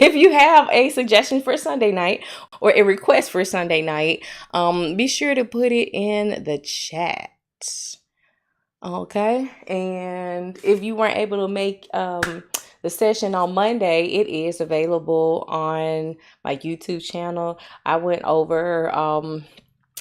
if you have a suggestion for Sunday night or a request for Sunday night, be sure to put it in the chat. Okay. And if you weren't able to make the session on Monday, it is available on my YouTube channel. I went over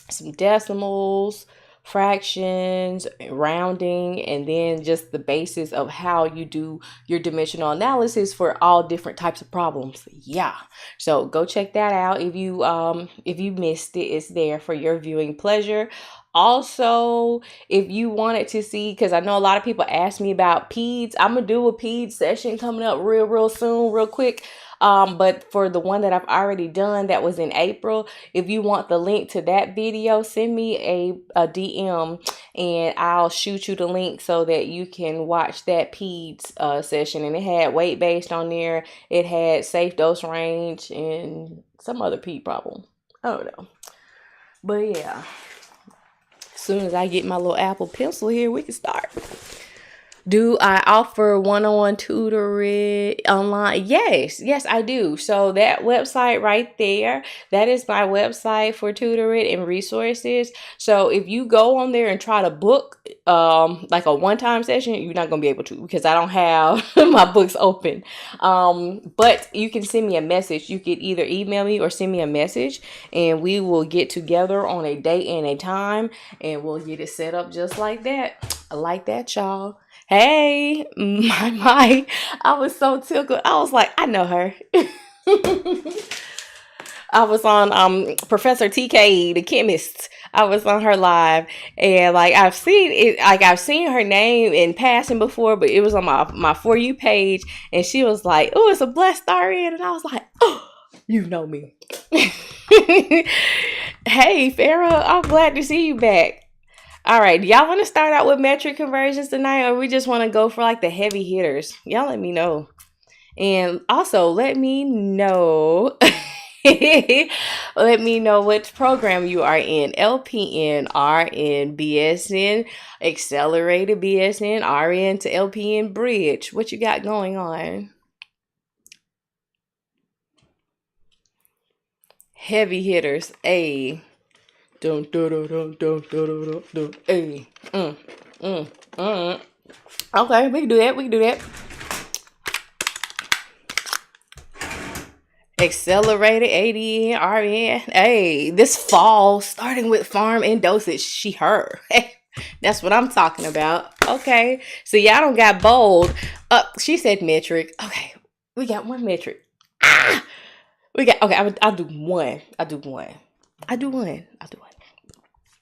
some decimals, fractions, rounding, and then just the basis of how you do your dimensional analysis for all different types of problems. Yeah. So go check that out. If you missed it, it's there for your viewing pleasure. Also, if you wanted to see, because I know a lot of people ask me about peds, I'm gonna do a peds session coming up real soon, real quick. But for the one that I've already done that was in April, if you want the link to that video, send me a DM and I'll shoot you the link so that you can watch that peds session. And it had weight based on there. It had safe dose range and some other ped problem. I don't know. But yeah, as soon as I get my little Apple Pencil here, we can start. Do I offer one-on-one tutoring online? Yes, I do. So that website right there, that is my website for tutoring and resources. So if you go on there and try to book like a one-time session, you're not going to be able to, because I don't have my books open. But you can send me a message. You could either email me or send me a message, and we will get together on a date and a time, and we'll get it set up just like that. I like that, y'all. Hey, my, I was so tickled. I was like, I know her. I was on Professor TK, the chemist. I was on her live, and like I've seen it, like I've seen her name in passing before, but it was on my For You page, and she was like, "Oh, it's a blessed star in," and I was like, "Oh, you know me." Hey, Farrah, I'm glad to see you back. All right, y'all want to start out with metric conversions tonight, or we just want to go for like the heavy hitters? Y'all let me know. And also let me know let me know which program you are in: LPN, RN, BSN, accelerated BSN, RN to LPN bridge. What you got going on? Heavy hitters. A dun, dun, dun, dun, dun, dun, dun, dun. Hey. Okay, we can do that. Accelerated ADN, RN. Hey, this fall, starting with farm and dosage. She, her. That's what I'm talking about. Okay. So y'all don't got bold. She said metric. Okay. We got one metric. Okay, I'll do one.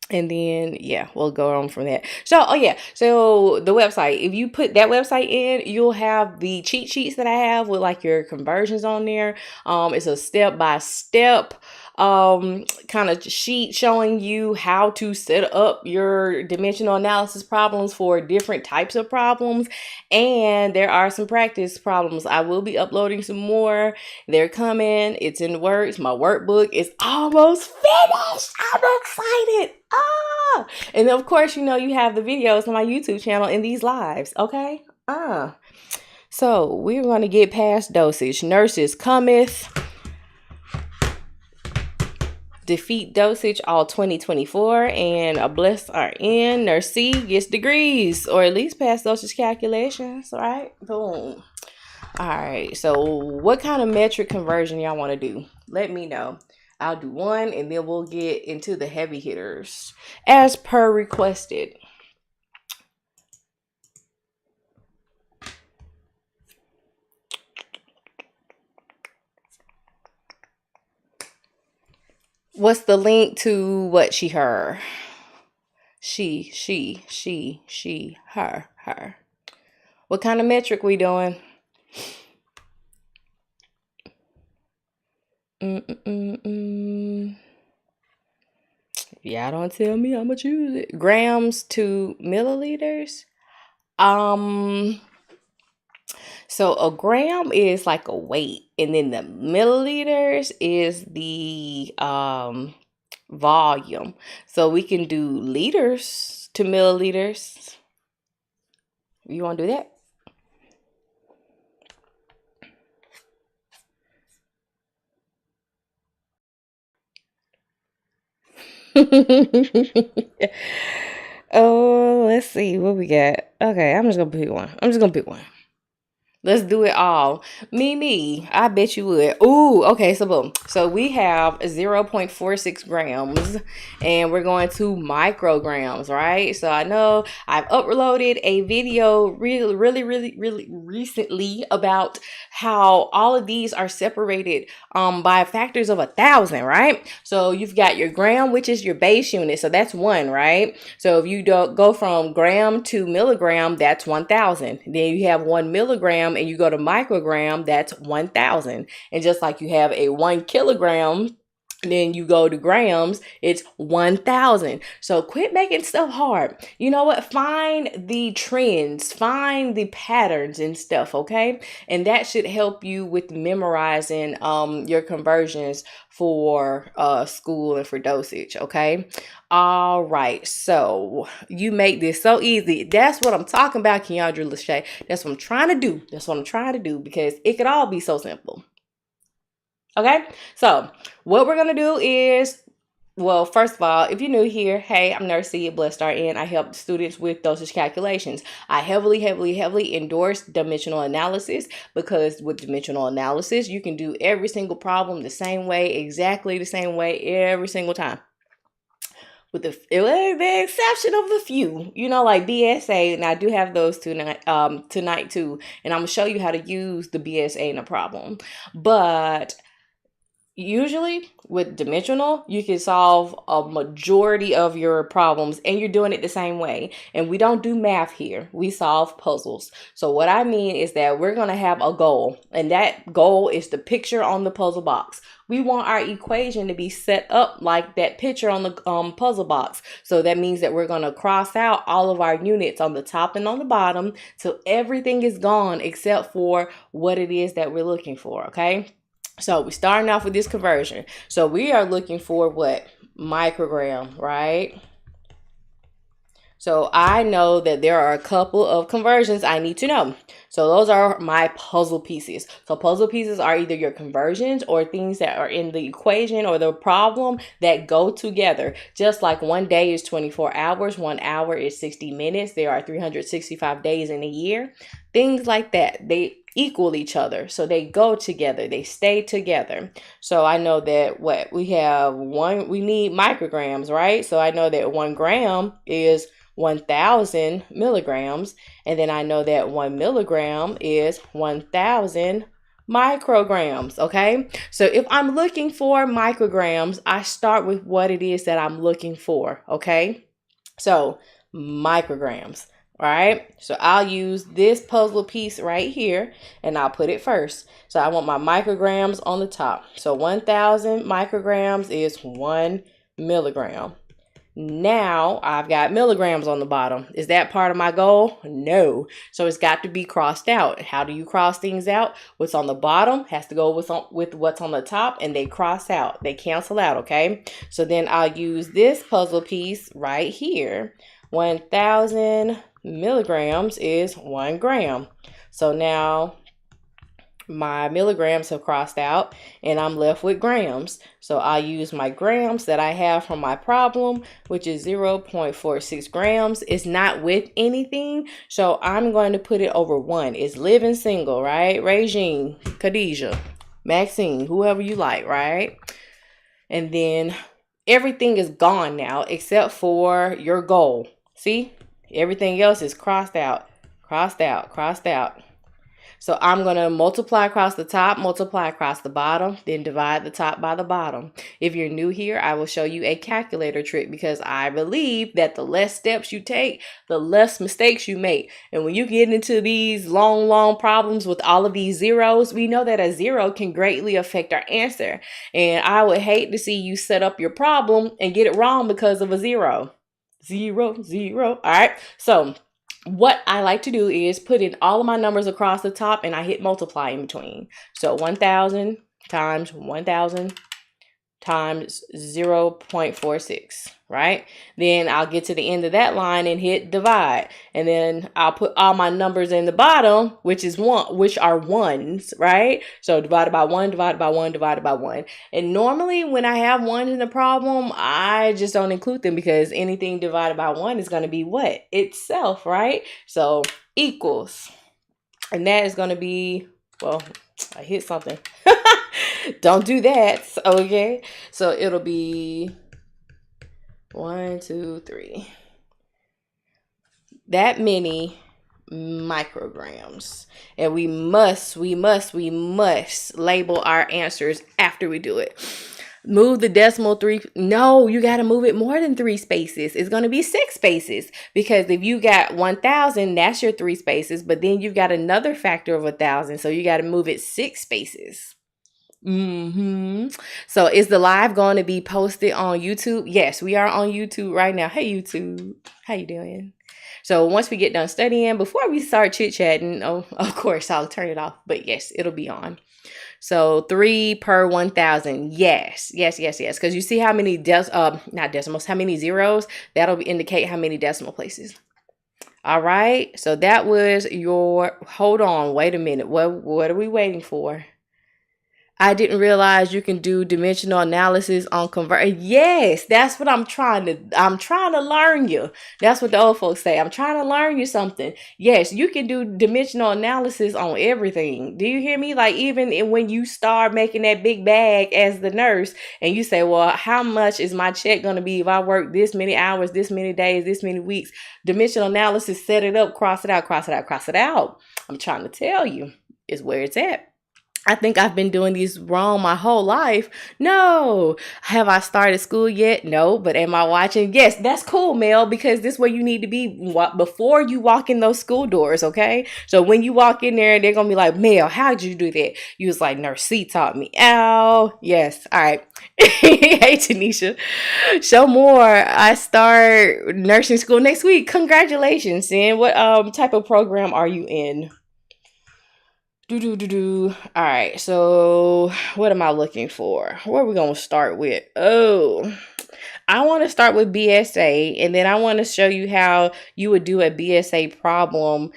And then, yeah, we'll go on from that. So, so the website, if you put that website in, you'll have the cheat sheets that I have with like your conversions on there. It's a step-by-step kind of sheet showing you how to set up your dimensional analysis problems for different types of problems. And there are some practice problems. I will be uploading some more. They're coming. It's in the works. My workbook is almost finished. I'm excited. And of course, you have the videos on my YouTube channel and these lives. Okay. So we're going to get past dosage. Nurses cometh. Defeat dosage all 2024, and a blessed RN. Nurse C gets degrees, or at least pass dosage calculations, right? Boom. All right, so what kind of metric conversion y'all want to do? Let me know. I'll do one, and then we'll get into the heavy hitters as per requested. What's the link to what she, her? She, her. What kind of metric we doing? Yeah, don't tell me I'ma choose it. Grams to milliliters. So a gram is like a weight, and then the milliliters is the volume. So we can do liters to milliliters. You want to do that? Oh, let's see what we got. Okay, I'm just gonna pick one. I'm just gonna pick one. Let's do it all. Me. I bet you would. Ooh, okay, so boom. So we have 0.46 grams and we're going to micrograms, right? So I know I've uploaded a video really recently about how all of these are separated by factors of 1,000, right? So you've got your gram, which is your base unit. So that's one, right? So if you don't go from gram to milligram, that's 1,000. Then you have 1 milligram and you go to microgram, that's 1,000. And just like you have a 1 kilogram, then you go to grams, it's 1,000. So quit making stuff hard. You know what? Find the trends, find the patterns and stuff, okay? And that should help you with memorizing your conversions for school and for dosage, okay? All right, so you make this so easy. That's what I'm talking about, Keandra Lachey. That's what I'm trying to do. That's what I'm trying to do because it could all be so simple. Okay, so what we're going to do is, well, first of all, if you're new here, hey, I'm Nurse C, Blessed RN. I help students with dosage calculations. I heavily endorse dimensional analysis because with dimensional analysis, you can do every single problem the same way, exactly the same way, every single time. With the exception of a few, you know, like BSA, and I do have those tonight too, and I'm gonna show you how to use the BSA in a problem. But usually with dimensional, you can solve a majority of your problems and you're doing it the same way. And we don't do math here. We solve puzzles. So what I mean is that we're going to have a goal, and that goal is the picture on the puzzle box. We want our equation to be set up like that picture on the puzzle box. So that means that we're going to cross out all of our units on the top and on the bottom so everything is gone except for what it is that we're looking for, okay? So we're starting off with this conversion. So we are looking for what? Microgram, right? So I know that there are a couple of conversions I need to know. So those are my puzzle pieces. So puzzle pieces are either your conversions or things that are in the equation or the problem that go together. Just like one day is 24 hours, 1 hour is 60 minutes. There are 365 days in a year. Things like that. They equal each other. So they go together. They stay together. So I know that what we have we need micrograms, right? So I know that 1 gram is 1,000 milligrams. And then I know that 1 milligram is 1,000 micrograms. Okay. So if I'm looking for micrograms, I start with what it is that I'm looking for. Okay. So micrograms. All right, so I'll use this puzzle piece right here and I'll put it first. So I want my micrograms on the top. So 1,000 micrograms is 1 milligram. Now I've got milligrams on the bottom. Is that part of my goal? No. So it's got to be crossed out. How do you cross things out? What's on the bottom has to go with what's on the top, and they cross out. They cancel out, okay? So then I'll use this puzzle piece right here. 1,000 milligrams is 1 gram. So now my milligrams have crossed out and I'm left with grams. So I use my grams that I have from my problem, which is 0.46 grams. It's not with anything. So I'm going to put it over 1. It's living single, right? Regine, Khadijah, Maxine, whoever you like, right? And then everything is gone now except for your goal. See? Everything else is crossed out, crossed out, crossed out. So I'm going to multiply across the top, multiply across the bottom, then divide the top by the bottom. If you're new here, I will show you a calculator trick because I believe that the less steps you take, the less mistakes you make. And when you get into these long problems with all of these zeros, we know that a zero can greatly affect our answer. And I would hate to see you set up your problem and get it wrong because of a zero. Zero. All right. So what I like to do is put in all of my numbers across the top and I hit multiply in between. So 1,000 times 1,000 times 0.46, right? Then I'll get to the end of that line and hit divide. And then I'll put all my numbers in the bottom, which are ones, right? So divided by 1, divided by 1, divided by 1. And normally when I have ones in the problem, I just don't include them because anything divided by 1 is going to be what? Itself, right? So equals. And that is going to be, well, I hit something. Don't do that. Okay. So it'll be 1, 2, 3. That many micrograms. And we must label our answers after we do it. Move the decimal 3. No, you got to move it more than 3 spaces. It's going to be 6 spaces because if you got 1,000, that's your 3 spaces. But then you've got another factor of 1,000. So you got to move it 6 spaces. So is the live going to be posted on YouTube? Yes, we are on YouTube right now. Hey, YouTube. How you doing? So once we get done studying, before we start chit-chatting, oh, of course, I'll turn it off. But yes, it'll be on. So 3 per 1,000. Yes. Because you see how many not decimals, how many zeros? That'll indicate how many decimal places. All right. So that was your, hold on, wait a minute. What are we waiting for? I didn't realize you can do dimensional analysis on convert. Yes, that's what I'm trying to learn you. That's what the old folks say. I'm trying to learn you something. Yes, you can do dimensional analysis on everything. Do you hear me? Like even when you start making that big bag as the nurse and you say, well, how much is my check going to be if I work this many hours, this many days, this many weeks? Dimensional analysis, set it up, cross it out, cross it out, cross it out. I'm trying to tell you is where it's at. I think I've been doing these wrong my whole life. No. Have I started school yet? No. But am I watching? Yes, that's cool, Mel, because this is where you need to be before you walk in those school doors, okay? So when you walk in there, they're going to be like, Mel, how'd you do that? You was like, Nurse C taught me. Oh, yes. All right. Hey, Tanisha. Show more. I start nursing school next week. Congratulations, Sin. What type of program are you in? All right, so what am I looking for? What are we going to start with? Oh, I want to start with BSA, and then I want to show you how you would do a BSA problem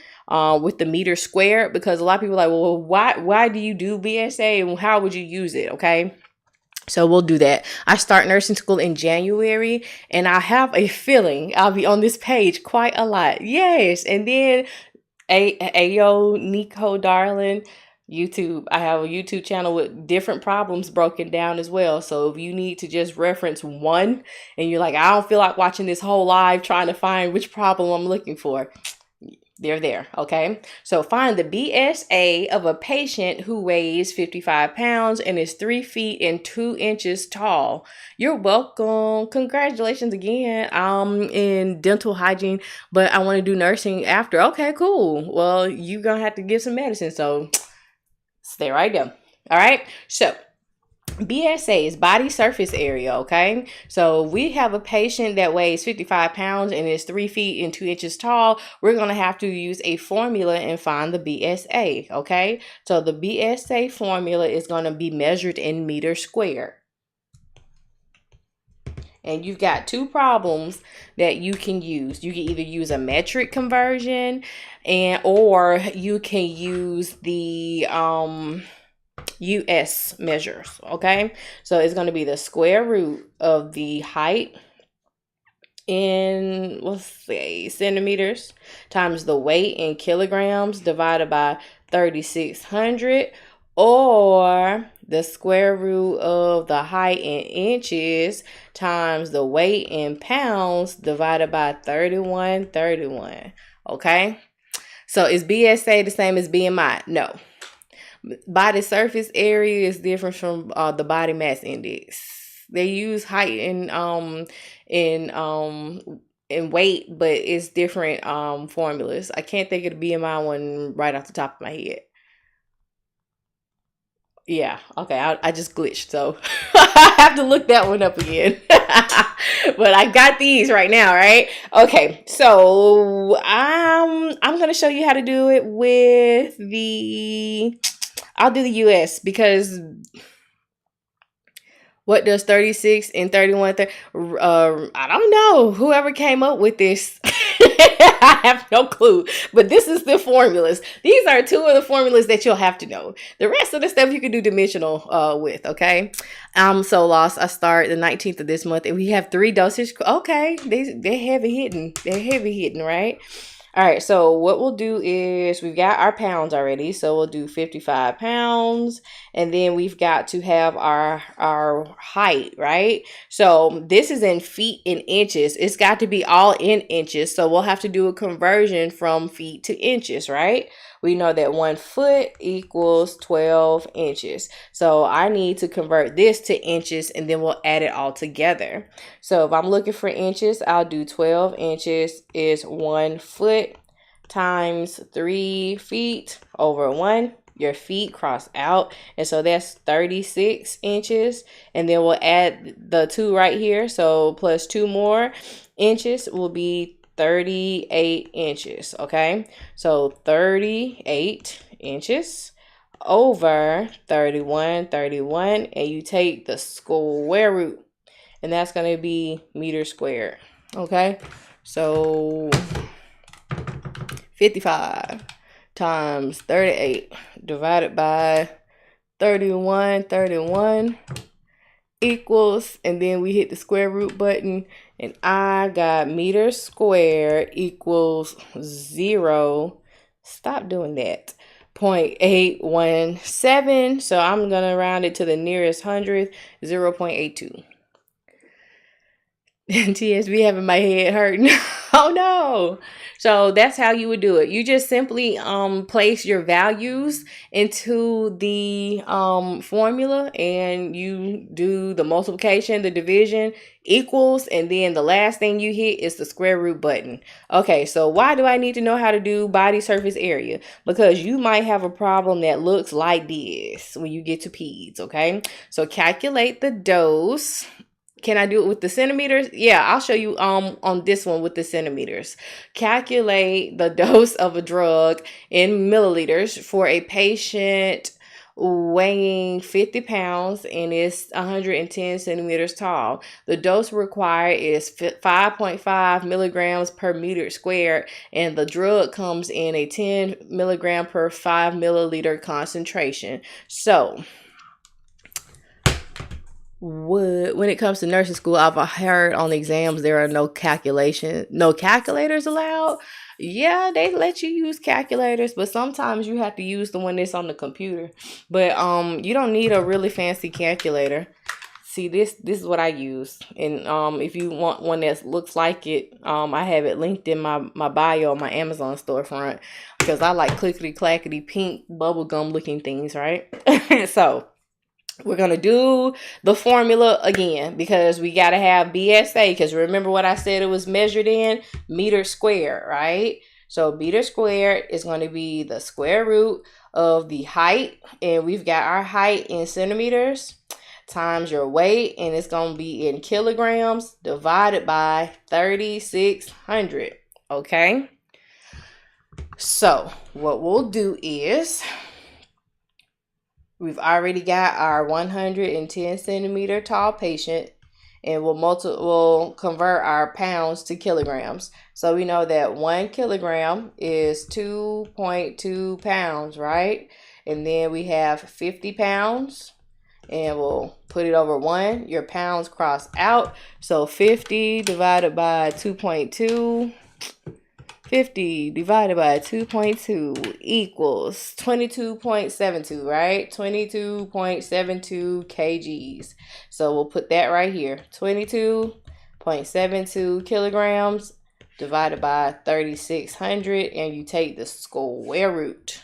with the meter squared, because a lot of people are like, well, why do you do BSA and how would you use it? Okay. So we'll do that. I start nursing school in January, and I have a feeling I'll be on this page quite a lot. Yes, and then Ayo, Nico, darling, YouTube. I have a YouTube channel with different problems broken down as well. So if you need to just reference one and you're like, I don't feel like watching this whole live trying to find which problem I'm looking for, they're there. Okay. So find the BSA of a patient who weighs 55 pounds and is 3 feet and 2 inches tall. You're welcome. Congratulations again. I'm in dental hygiene, but I want to do nursing after. Okay, cool. Well, you're going to have to get some medicine. So stay right there. All right. So BSA is body surface area, okay? So we have a patient that weighs 55 pounds and is 3 feet and 2 inches tall. We're going to have to use a formula and find the BSA, okay? So the BSA formula is going to be measured in meters squared. And you've got 2 problems that you can use. You can either use a metric conversion or you can use the US measures, okay? So it's going to be the square root of the height in, let's say, centimeters times the weight in kilograms divided by 3,600, or the square root of the height in inches times the weight in pounds divided by 3131, okay? So is BSA the same as BMI? No. Body surface area is different from the body mass index. They use height and weight, but it's different formulas. I can't think of the BMI one right off the top of my head. Yeah, okay, I just glitched, so I have to look that one up again. But I got these right now, right? Okay, so I'm gonna show you how to do it with I'll do the US because, What does 36 and 31? I don't know. Whoever came up with this, I have no clue. But this is the formulas. These are two of the formulas that you'll have to know. The rest of the stuff you can do dimensional with, okay? I'm so lost. I start the 19th of this month, and we have 3 dosage. Okay, they're heavy hitting. They're heavy hitting, right? All right, so what we'll do is we've got our pounds already. So we'll do 55 pounds, and then we've got to have our height, right? So this is in feet and inches. It's got to be all in inches. So we'll have to do a conversion from feet to inches, right? We know that 1 foot equals 12 inches. So I need to convert this to inches, and then we'll add it all together. So if I'm looking for inches, I'll do 12 inches is 1 foot times 3 feet over 1. Your feet cross out. And so that's 36 inches. And then we'll add the 2 right here. So plus 2 more inches will be 38 inches, okay? So 38 inches over 31, and you take the square root, and that's going to be meters squared, okay? So 55 times 38 divided by 31 equals, and then we hit the square root button, and I got meters squared equals 0. Stop doing that. 0.817. So I'm going to round it to the nearest hundredth, 0.82. TSB having my head hurting. Oh no. So that's how you would do it. You just simply place your values into the formula, and you do the multiplication, the division, equals, and then the last thing you hit is the square root button. Okay, so why do I need to know how to do body surface area? Because you might have a problem that looks like this when you get to peds, okay? So calculate the dose. Can I do it with the centimeters? Yeah, I'll show you on this one with the centimeters. Calculate the dose of a drug in milliliters for a patient weighing 50 pounds and is 110 centimeters tall. The dose required is 5.5 milligrams per meter squared, and the drug comes in a 10 milligram per 5 milliliter concentration. So when it comes to nursing school, I've heard on exams there are no calculators allowed. Yeah, they let you use calculators, but sometimes you have to use the one that's on the computer. But you don't need a really fancy calculator. See, this is what I use. And if you want one that looks like it, I have it linked in my bio on my Amazon storefront, because I like clickety clackety pink bubblegum looking things, right? So we're going to do the formula again, because we got to have BSA, because remember what I said it was measured in? Meters squared, right? So meter squared is going to be the square root of the height, and we've got our height in centimeters, times your weight, and it's going to be in kilograms, divided by 3,600, okay? So what we'll do is, we've already got our 110 centimeter tall patient, and we'll convert our pounds to kilograms. So we know that 1 kilogram is 2.2 pounds, right? And then we have 50 pounds, and we'll put it over 1. Your pounds cross out. So 50 divided by 2.2. 50 divided by 2.2 equals 22.72, right? 22.72 kgs. So we'll put that right here. 22.72 kilograms divided by 3,600, and you take the square root.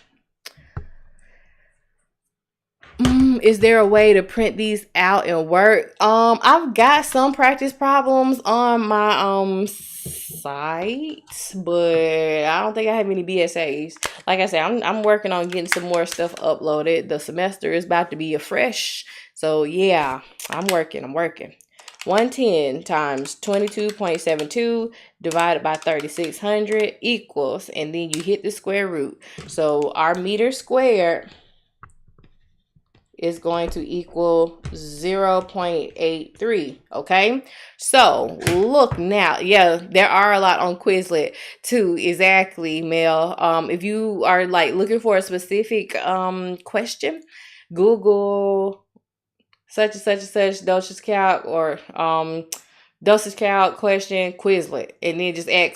Is there a way to print these out and work? I've got some practice problems on my site, but I don't think I have any BSAs. Like I said, I'm working on getting some more stuff uploaded. The semester is about to be afresh, so yeah, I'm working. 110 times 22.72 divided by 3,600 equals, and then you hit the square root. So our meter squared is going to equal 0.83. Okay, so look now. Yeah, there are a lot on Quizlet too. Exactly, Mel. If you are like looking for a specific question, Google such and such and such dosage calc or dosage calc question Quizlet, and then just add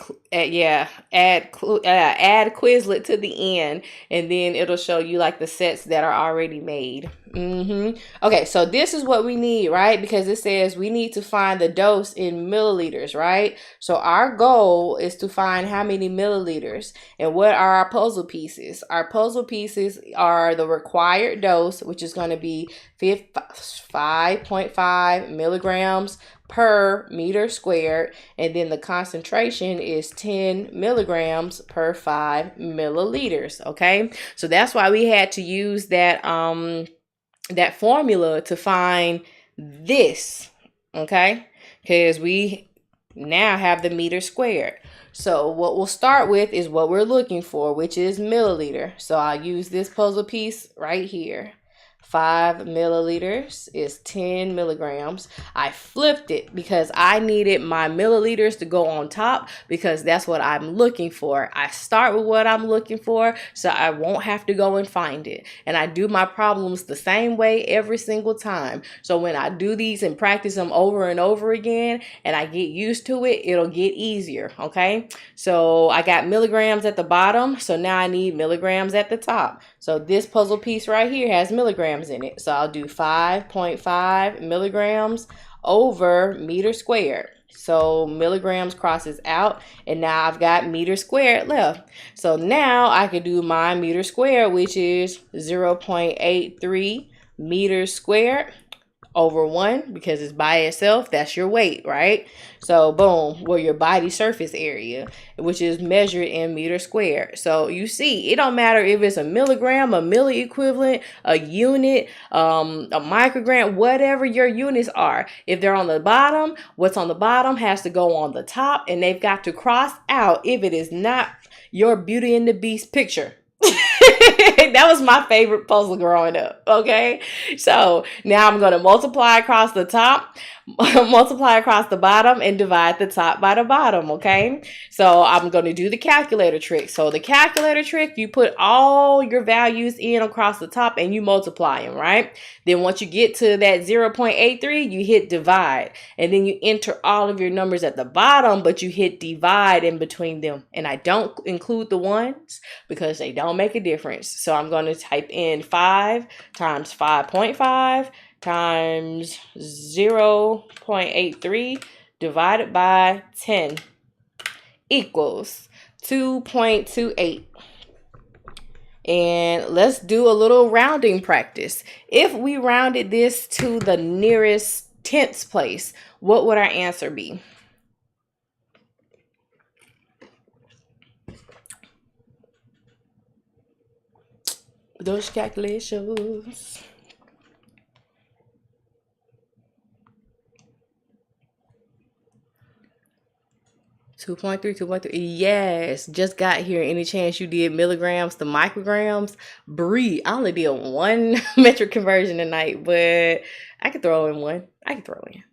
Quizlet to the end, and then it'll show you like the sets that are already made. Okay, so this is what we need, right? Because it says we need to find the dose in milliliters, right? So our goal is to find how many milliliters. And what are our puzzle pieces? Our puzzle pieces are the required dose, which is going to be 5.5 milligrams per meter squared, and then the concentration is 10 milligrams per 5 milliliters. Okay, so that's why we had to use that that formula to find this. Okay, because we now have the meter squared. So what we'll start with is what we're looking for, which is milliliter. So I'll use this puzzle piece right here. 5 milliliters is 10 milligrams. I flipped it because I needed my milliliters to go on top, because that's what I'm looking for. I start with what I'm looking for so I won't have to go and find it. And I do my problems the same way every single time. So when I do these and practice them over and over again and I get used to it, it'll get easier. Okay, so I got milligrams at the bottom, so now I need milligrams at the top. So this puzzle piece right here has milligrams in it. So I'll do 5.5 milligrams over meter squared. So milligrams crosses out, and now I've got meter squared left. So now I can do my meter squared, which is 0.83 meters squared over 1, because it's by itself. That's your weight, right? So boom, well, your body surface area, which is measured in meters squared. So you see, it don't matter if it's a milligram, a milli equivalent, a unit, a microgram, whatever your units are. If they're on the bottom, what's on the bottom has to go on the top, and they've got to cross out if it is not your Beauty and the Beast picture. That was my favorite puzzle growing up. Okay, so now I'm going to multiply across the top, multiply across the bottom, and divide the top by the bottom. Okay, so I'm going to do the calculator trick. So the calculator trick, you put all your values in across the top and you multiply them, right? Then once you get to that 0.83, you hit divide, and then you enter all of your numbers at the bottom, but you hit divide in between them. And I don't include the ones because they don't make a difference. So I'm going to type in 5 times 5.5 times 0.83 divided by 10 equals 2.28. And let's do a little rounding practice. If we rounded this to the nearest tenths place, what would our answer be? Those calculations. 2.3, 2.3. Yes, just got here. Any chance you did milligrams to micrograms? Bree, I only did one metric conversion tonight, but I could throw in one. I could throw in.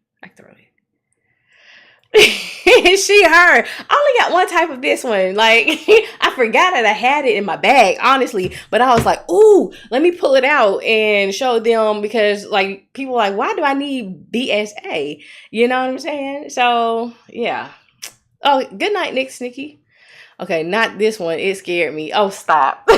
She heard. I only got one type of this one. Like, I forgot that I had it in my bag, honestly. But I was like, ooh, let me pull it out and show them, because like people are like, why do I need BSA? You know what I'm saying? So yeah. Oh, good night, Nick Snicky. Okay, not this one. It scared me. Oh, stop.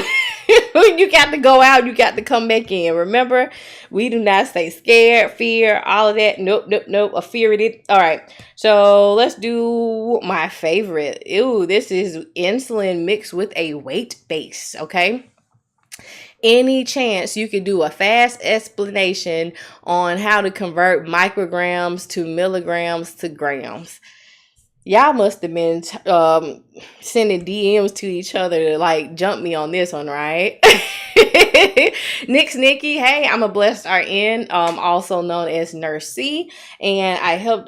You got to go out. You got to come back in. Remember, we do not say scared, fear, all of that. Nope. A fear it. All right. So let's do my favorite. Ew, this is insulin mixed with a weight base. Okay. Any chance you could do a fast explanation on how to convert micrograms to milligrams to grams? Y'all must have been sending DMs to each other to like jump me on this one, right? Nick's Nikki. Hey, I'm a blessed RN, also known as Nurse C, and I help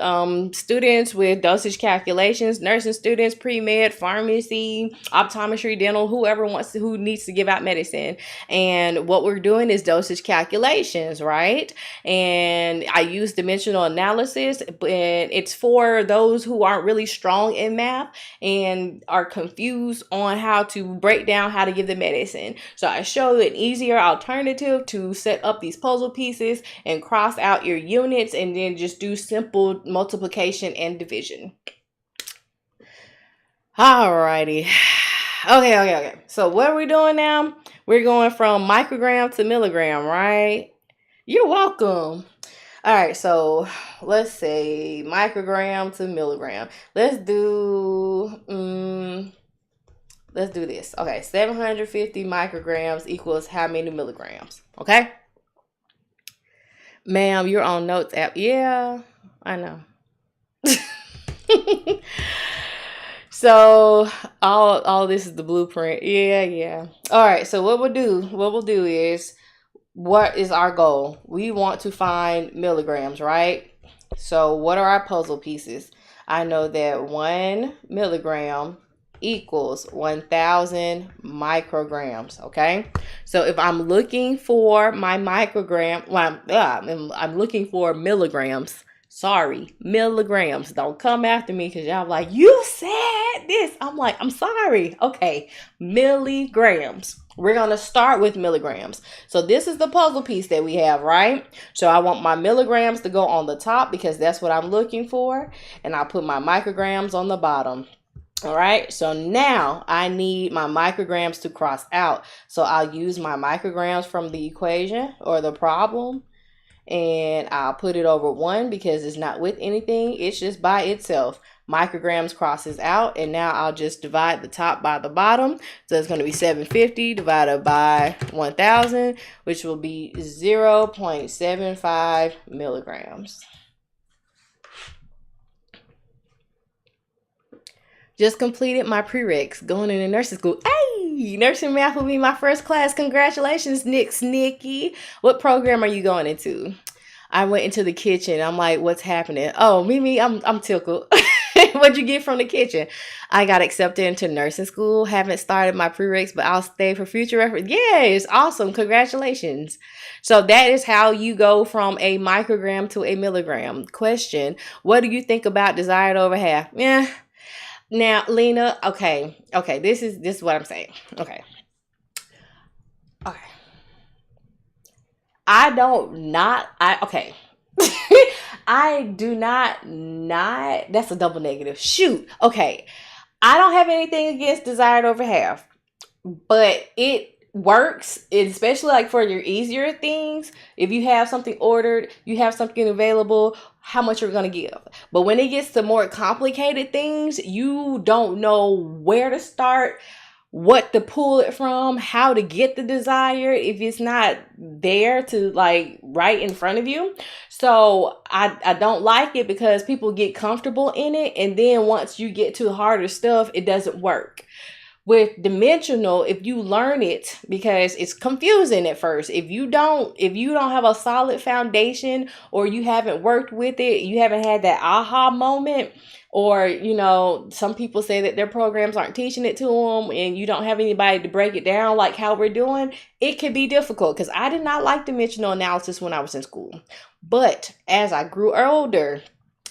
students with dosage calculations, nursing students, pre-med, pharmacy, optometry, dental, who needs to give out medicine. And what we're doing is dosage calculations, right? And I use dimensional analysis, and it's for those who aren't really strong in math and are confused on how to break down how to give the medicine. So I show you an easier alternative to set up these puzzle pieces and cross out your units and then just do simple multiplication and division. Alrighty. Okay. So what are we doing now? We're going from microgram to milligram, right? You're welcome. All right, so let's say microgram to milligram. Let's do this. Okay, 750 micrograms equals how many milligrams? Okay. Ma'am, you're on Notes app. Yeah, I know. So all this is the blueprint. Yeah. All right, so what we'll do is, what is our goal? We want to find milligrams, right? So what are our puzzle pieces? I know that 1 milligram equals 1,000 micrograms, okay? So if I'm looking for my microgram, I'm looking for milligrams. Sorry, milligrams. Don't come after me because y'all like, you said this. I'm like, I'm sorry. Okay, milligrams. We're going to start with milligrams. So this is the puzzle piece that we have, right? So I want my milligrams to go on the top because that's what I'm looking for. And I'll put my micrograms on the bottom. All right, so now I need my micrograms to cross out. So I'll use my micrograms from the equation or the problem. And I'll put it over 1 because it's not with anything. It's just by itself. Micrograms crosses out. And now I'll just divide the top by the bottom. So it's going to be 750 divided by 1,000, which will be 0.75 milligrams. Just completed my prereqs, going into nursing school. Hey, nursing math will be my first class. Congratulations, Nick's Nikki. What program are you going into? I went into the kitchen. I'm like, what's happening? Oh, Mimi, I'm tickled. What'd you get from the kitchen? I got accepted into nursing school. Haven't started my prereqs, but I'll stay for future reference. Yes, awesome. Congratulations. So that is how you go from a microgram to a milligram. Question, what do you think about desired over half? Yeah. Now, Lena, okay, this is what I'm saying. Okay. I do not, that's a double negative. Shoot. Okay. I don't have anything against desired over half, but it works, especially like for your easier things. If you have something ordered, you have something available, how much you're going to give. But when it gets to more complicated things, you don't know where to start, what to pull it from, how to get the desire if it's not there to like right in front of you. So I don't like it because people get comfortable in it, and then once you get to harder stuff, it doesn't work. With dimensional, if you learn it, because it's confusing at first, if you don't have a solid foundation, or you haven't worked with it, you haven't had that aha moment, or some people say that their programs aren't teaching it to them, and you don't have anybody to break it down like how we're doing, it can be difficult. Because I did not like dimensional analysis when I was in school, but as I grew older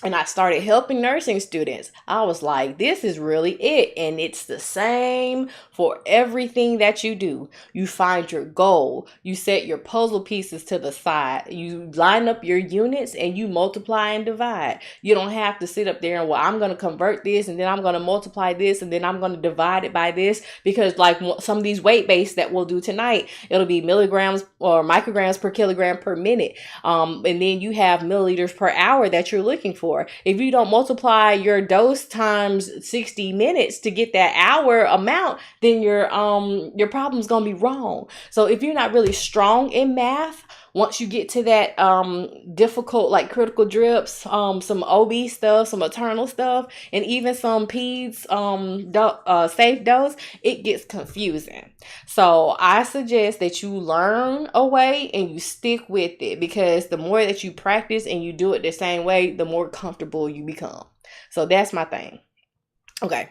and I started helping nursing students, I was like, this is really it. And it's the same for everything that you do. You find your goal. You set your puzzle pieces to the side. You line up your units and you multiply and divide. You don't have to sit up there and, well, I'm going to convert this and then I'm going to multiply this and then I'm going to divide it by this. Because like some of these weight-based that we'll do tonight, it'll be milligrams or micrograms per kilogram per minute. And then you have milliliters per hour that you're looking for. If you don't multiply your dose times 60 minutes to get that hour amount, then your problem's gonna be wrong. So if you're not really strong in math, Once you get to that difficult, like critical drips, some OB stuff, some maternal stuff, and even some peds safe dose, it gets confusing. So I suggest that you learn a way and you stick with it, because the more that you practice and you do it the same way, the more comfortable you become. So that's my thing. Okay.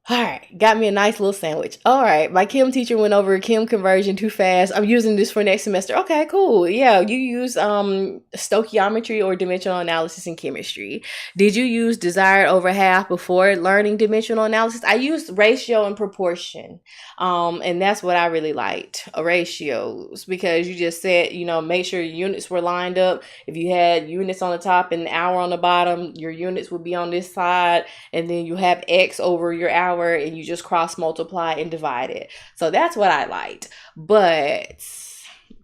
All right, got me a nice little sandwich. All right, my chem teacher went over chem conversion too fast. I'm using this for next semester. Okay, cool. Yeah, you use stoichiometry or dimensional analysis in chemistry. Did you use desired over half before learning dimensional analysis? I used ratio and proportion, and that's what I really liked, ratios, because you just said, make sure your units were lined up. If you had units on the top and the hour on the bottom, your units would be on this side, and then you have X over your hour, and you just cross multiply and divide it. So that's what I liked. But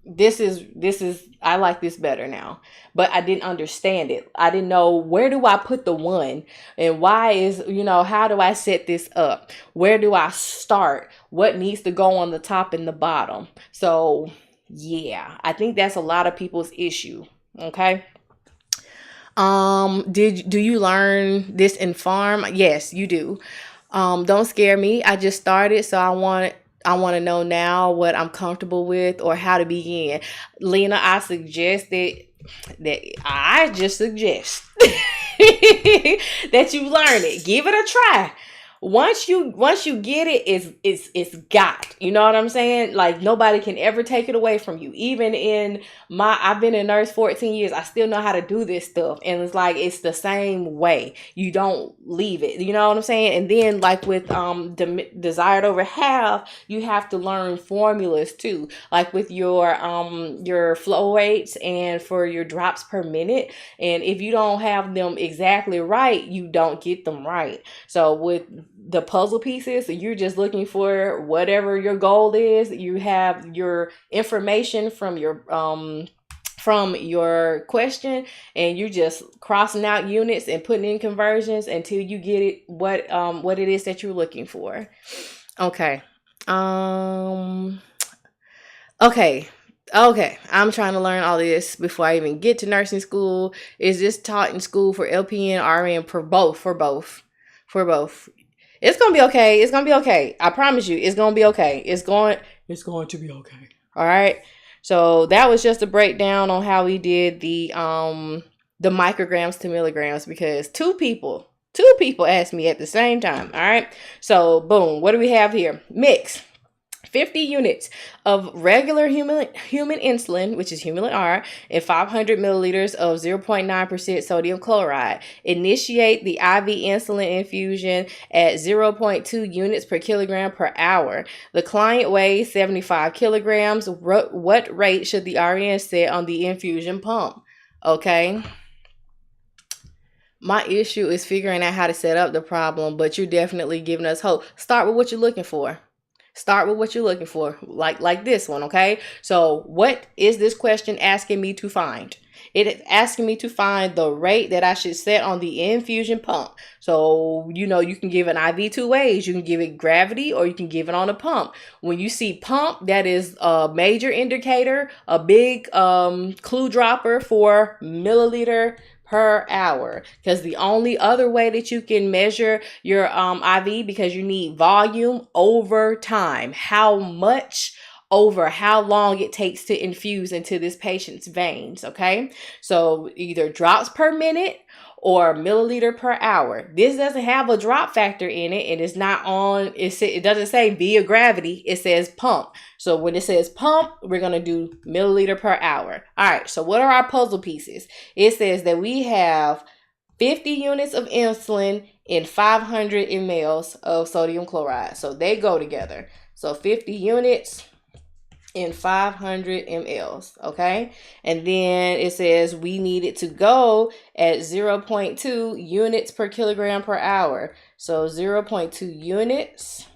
this is I like this better now. But I didn't understand it. I didn't know, where do I put the 1, and why is, how do I set this up? Where do I start? What needs to go on the top and the bottom? So yeah, I think that's a lot of people's issue. Okay. Do you learn this in pharm? Yes, you do. Don't scare me. I just started, so I want to know now what I'm comfortable with or how to begin. Lena, I suggest that I just suggest that you learn it. Give it a try. Once you get it, it's got. You know what I'm saying? Like, nobody can ever take it away from you. Even in I've been a nurse 14 years. I still know how to do this stuff. And it's like, it's the same way. You don't leave it. You know what I'm saying? And then, like with desired over half, you have to learn formulas too. Like with your flow rates and for your drops per minute. And if you don't have them exactly right, you don't get them right. So with the puzzle pieces, you're just looking for whatever your goal is. You have your information from your question, and you're just crossing out units and putting in conversions until you get it what it is that you're looking for. Okay. Okay. I'm trying to learn all this before I even get to nursing school. Is this taught in school for LPN, RN, for both? For both. It's gonna be okay. It's gonna be okay. I promise you, it's gonna be okay. It's going to be okay. All right. So that was just a breakdown on how we did the micrograms to milligrams, because two people asked me at the same time. All right. So boom, what do we have here? Mix 50 units of regular human insulin, which is Humulin R, and 500 milliliters of 0.9% sodium chloride. Initiate the IV insulin infusion at 0.2 units per kilogram per hour. The client weighs 75 kilograms. What rate should the RN set on the infusion pump? Okay. My issue is figuring out how to set up the problem, but you're definitely giving us hope. Start with what you're looking for. Like this one, okay? So what is this question asking me to find? It is asking me to find the rate that I should set on the infusion pump. So, you can give an IV 2 ways. You can give it gravity, or you can give it on a pump. When you see pump, that is a major indicator, a big clue dropper for milliliter per hour, because the only other way that you can measure your IV, because you need volume over time, how much over how long it takes to infuse into this patient's veins. Okay, so either drops per minute or milliliter per hour. This doesn't have a drop factor in it, and it's not on, it doesn't say via gravity, it says pump. So when it says pump, we're going to do milliliter per hour. All right, so what are our puzzle pieces? It says that we have 50 units of insulin and 500 mLs of sodium chloride. So they go together. So 50 units in 500 mLs, okay? And then it says we need it to go at 0.2 units per kilogram per hour. So 0.2 units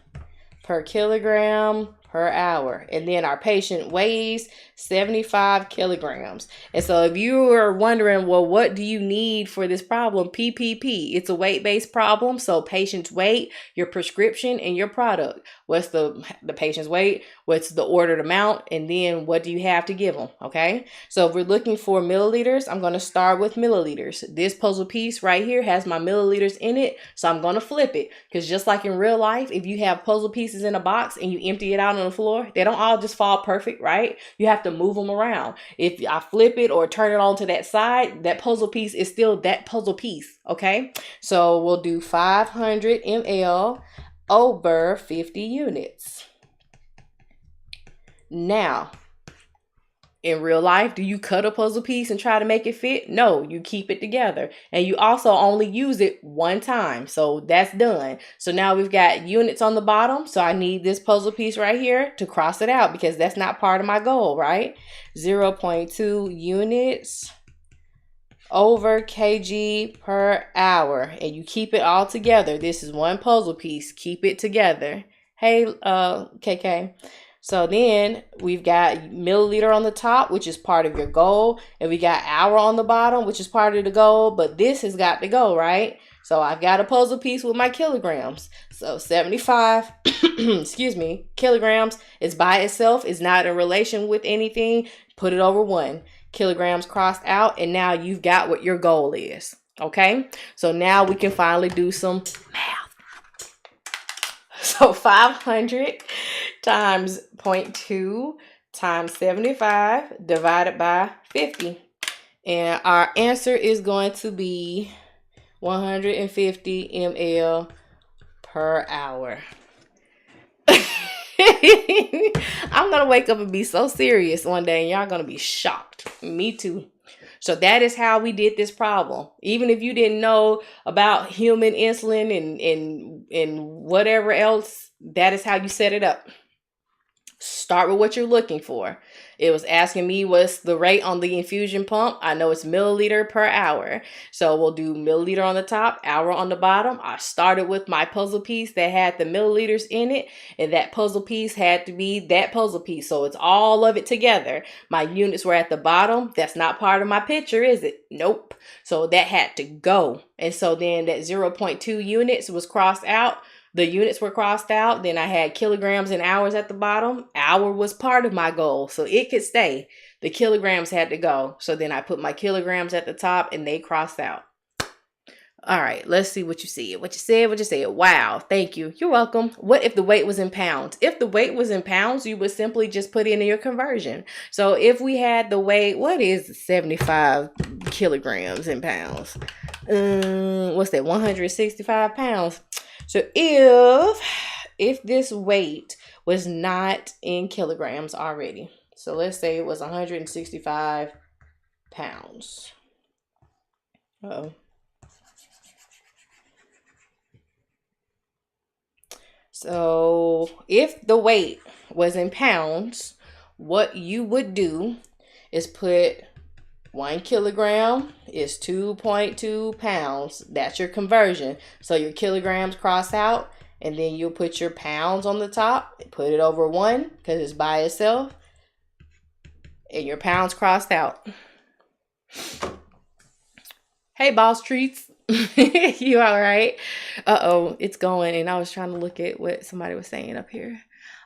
per kilogram per hour. And then our patient weighs 75 kilograms. And so if you are wondering, well, what do you need for this problem? PPP. It's a weight-based problem. So patient's weight, your prescription, and your product. What's the patient's weight? What's the ordered amount? And then what do you have to give them? Okay. So if we're looking for milliliters, I'm going to start with milliliters. This puzzle piece right here has my milliliters in it. So I'm going to flip it, because just like in real life, if you have puzzle pieces in a box and you empty it out on the floor, they don't all just fall perfect, right? You have to move them around. If I flip it or turn it onto that side, that puzzle piece is still that puzzle piece. Okay. So we'll do 500 ml over 50 units. Now, in real life, do you cut a puzzle piece and try to make it fit? No, you keep it together. And you also only use it one time. So that's done. So now we've got units on the bottom. So I need this puzzle piece right here to cross it out, because that's not part of my goal, right? 0.2 units over kg per hour. And you keep it all together. This is one puzzle piece. Keep it together. Hey, KK. So then we've got milliliter on the top, which is part of your goal. And we got hour on the bottom, which is part of the goal. But this has got to go, right? So I've got a puzzle piece with my kilograms. So 75, excuse me, kilograms is by itself. It's not in relation with anything. Put it over 1. Kilograms crossed out. And now you've got what your goal is. Okay? So now we can finally do some math. So 500 times 0.2 times 75 divided by 50. And our answer is going to be 150 ml per hour. I'm going to wake up and be so serious one day, and y'all going to be shocked. Me too. So that is how we did this problem. Even if you didn't know about human insulin and whatever else, that is how you set it up. Start with what you're looking for. It was asking me what's the rate on the infusion pump. I know it's milliliter per hour. So we'll do milliliter on the top, hour on the bottom. I started with my puzzle piece that had the milliliters in it. And that puzzle piece had to be that puzzle piece. So it's all of it together. My units were at the bottom. That's not part of my picture, is it? Nope. So that had to go. And so then that 0.2 units was crossed out. The units were crossed out. Then I had kilograms and hours at the bottom. Hour was part of my goal, so it could stay. The kilograms had to go. So then I put my kilograms at the top and they crossed out. All right, let's see what you see. What you said. Wow, thank you. You're welcome. What if the weight was in pounds? If the weight was in pounds, you would simply just put in your conversion. So if we had the weight, what is 75 kilograms in pounds? What's that, 165 pounds? So if this weight was not in kilograms already, so let's say it was 165 pounds. Uh-oh. So if the weight was in pounds, what you would do is put 1 kilogram is 2.2 pounds. That's your conversion. So your kilograms cross out, and then you'll put your pounds on the top, put it over 1 because it's by itself, and your pounds crossed out. Hey, boss treats. You all right? Uh-oh, it's going. And I was trying to look at what somebody was saying up here.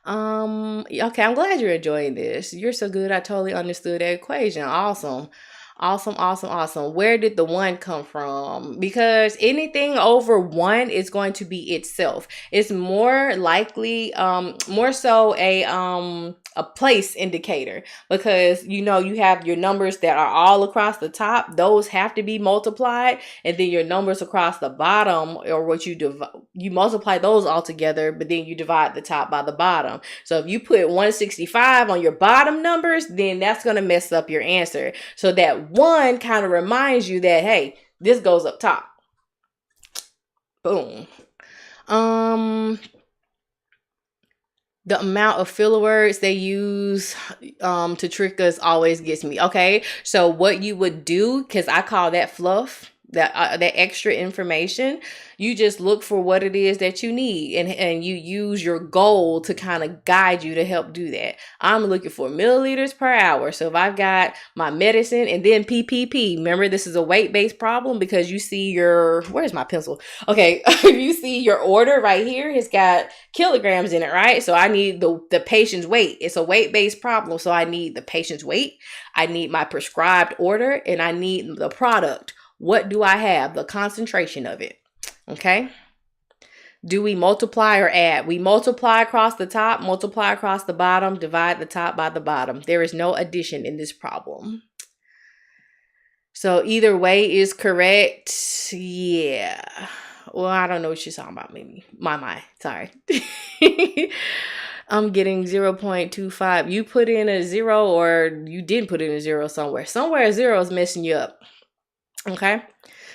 Okay, I'm glad you're enjoying this. You're so good. I totally understood that equation. Awesome. Awesome. Where did the 1 come from? Because anything over 1 is going to be itself. It's more likely, more so a place indicator, because you know you have your numbers that are all across the top. Those have to be multiplied, and then your numbers across the bottom, or what you multiply those all together, but then you divide the top by the bottom. So if you put 165 on your bottom numbers, then that's going to mess up your answer. So that 1 kind of reminds you that, hey, this goes up top. Boom. The amount of filler words they use to trick us always gets me. Okay, so what you would do, because I call that fluff. that extra information. You just look for what it is that you need, and you use your goal to kind of guide you to help do that. I'm looking for milliliters per hour. So if I've got my medicine and then PPP, remember this is a weight-based problem because you see where's my pencil? Okay, you see your order right here, it's got kilograms in it, right? So I need the patient's weight. It's a weight-based problem. So I need the patient's weight, I need my prescribed order, and I need the product. What do I have? The concentration of it. Okay. Do we multiply or add? We multiply across the top, multiply across the bottom, divide the top by the bottom. There is no addition in this problem. So either way is correct. Yeah. Well, I don't know what you're talking about. Maybe my sorry. I'm getting 0.25. You put in a 0 or you didn't put in a 0 somewhere. Somewhere a 0 is messing you up. Okay.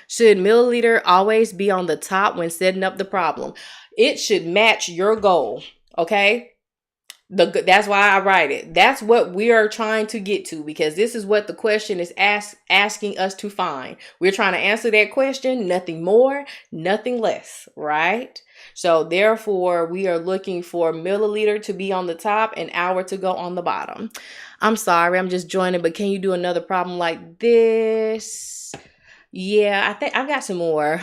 Should milliliter always be on the top when setting up the problem? It should match your goal. Okay. That's why I write it. That's what we are trying to get to, because this is what the question is asking us to find. We're trying to answer that question, nothing more, nothing less, right? So therefore, we are looking for milliliter to be on the top and hour to go on the bottom. I'm sorry, I'm just joining, but can you do another problem like this? Yeah, I think I've got some more.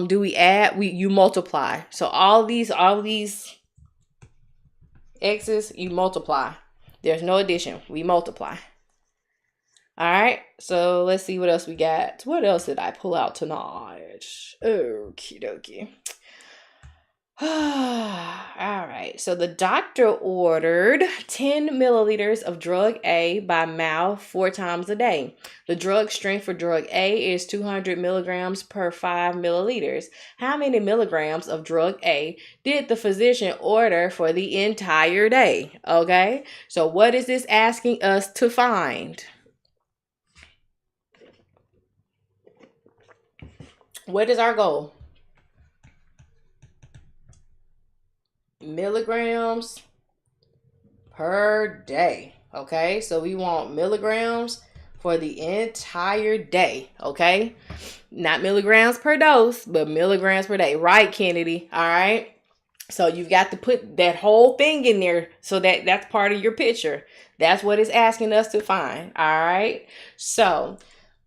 Do we add? You multiply. So all these X's, you multiply. There's no addition. We multiply. All right. So let's see what else we got. What else did I pull out tonight? Okie dokie. All right. So the doctor ordered 10 milliliters of drug A by mouth 4 times a day. The drug strength for drug A is 200 milligrams per 5 milliliters. How many milligrams of drug A did the physician order for the entire day? Okay. So what is this asking us to find? What is our goal? Milligrams per day. Okay, so we want milligrams for the entire day. Okay, not milligrams per dose, but milligrams per day, right, Kennedy? All right, so you've got to put that whole thing in there, so that's part of your picture. That's what it's asking us to find. All right, so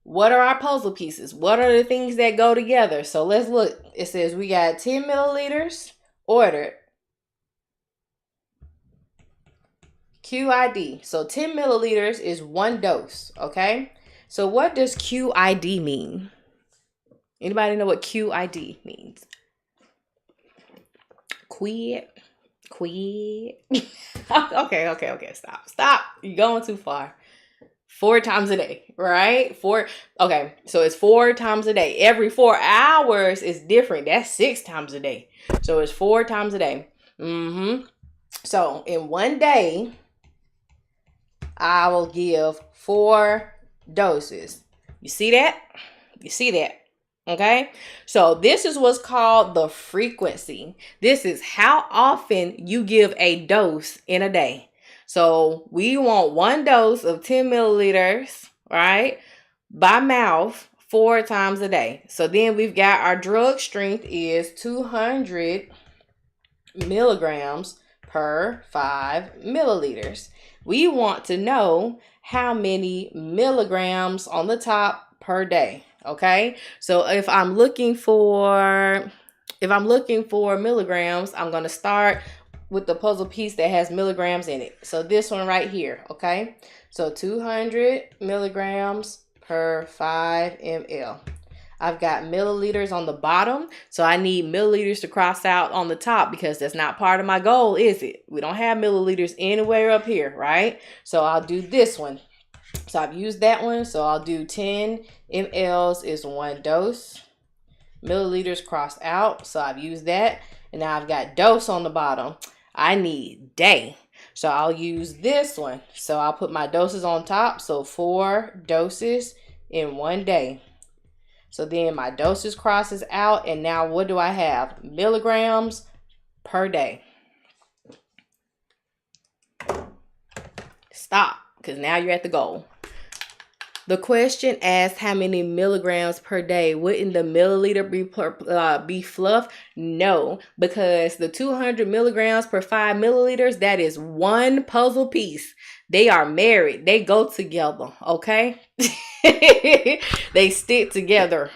what are our puzzle pieces? What are the things that go together? So let's look. It says we got 10 milliliters ordered. QID. So 10 milliliters is 1 dose. Okay. So what does QID mean? Anybody know what QID means? Quit. Okay. Stop. You're going too far. 4 times a day, right? 4. Okay. So it's 4 times a day. Every 4 hours is different. That's 6 times a day. So it's 4 times a day. So in 1 day, I will give 4 doses. You see that? Okay. So this is what's called the frequency. This is how often you give a dose in a day. So we want 1 dose of 10 milliliters, right? By mouth 4 times a day. So then we've got our drug strength is 200 milligrams per 5 milliliters. We want to know how many milligrams on the top per day. Okay. So if I'm looking for milligrams, I'm going to start with the puzzle piece that has milligrams in it. So this one right here. Okay. So 200 milligrams per 5 ml. I've got milliliters on the bottom, so I need milliliters to cross out on the top because that's not part of my goal, is it? We don't have milliliters anywhere up here, right? So I'll do this one. So I've used that one, so I'll do 10 mLs is 1 dose. Milliliters crossed out, so I've used that. And now I've got dose on the bottom. I need day. So I'll use this one. So I'll put my doses on top, so 4 doses in 1 day. So then my doses crosses out, and now what do I have? Milligrams per day. Stop, because now you're at the goal. The question asks how many milligrams per day. Wouldn't the milliliter be fluff? No, because the 200 milligrams per 5 milliliters, that is one puzzle piece. They are married. They go together, okay? They stick together.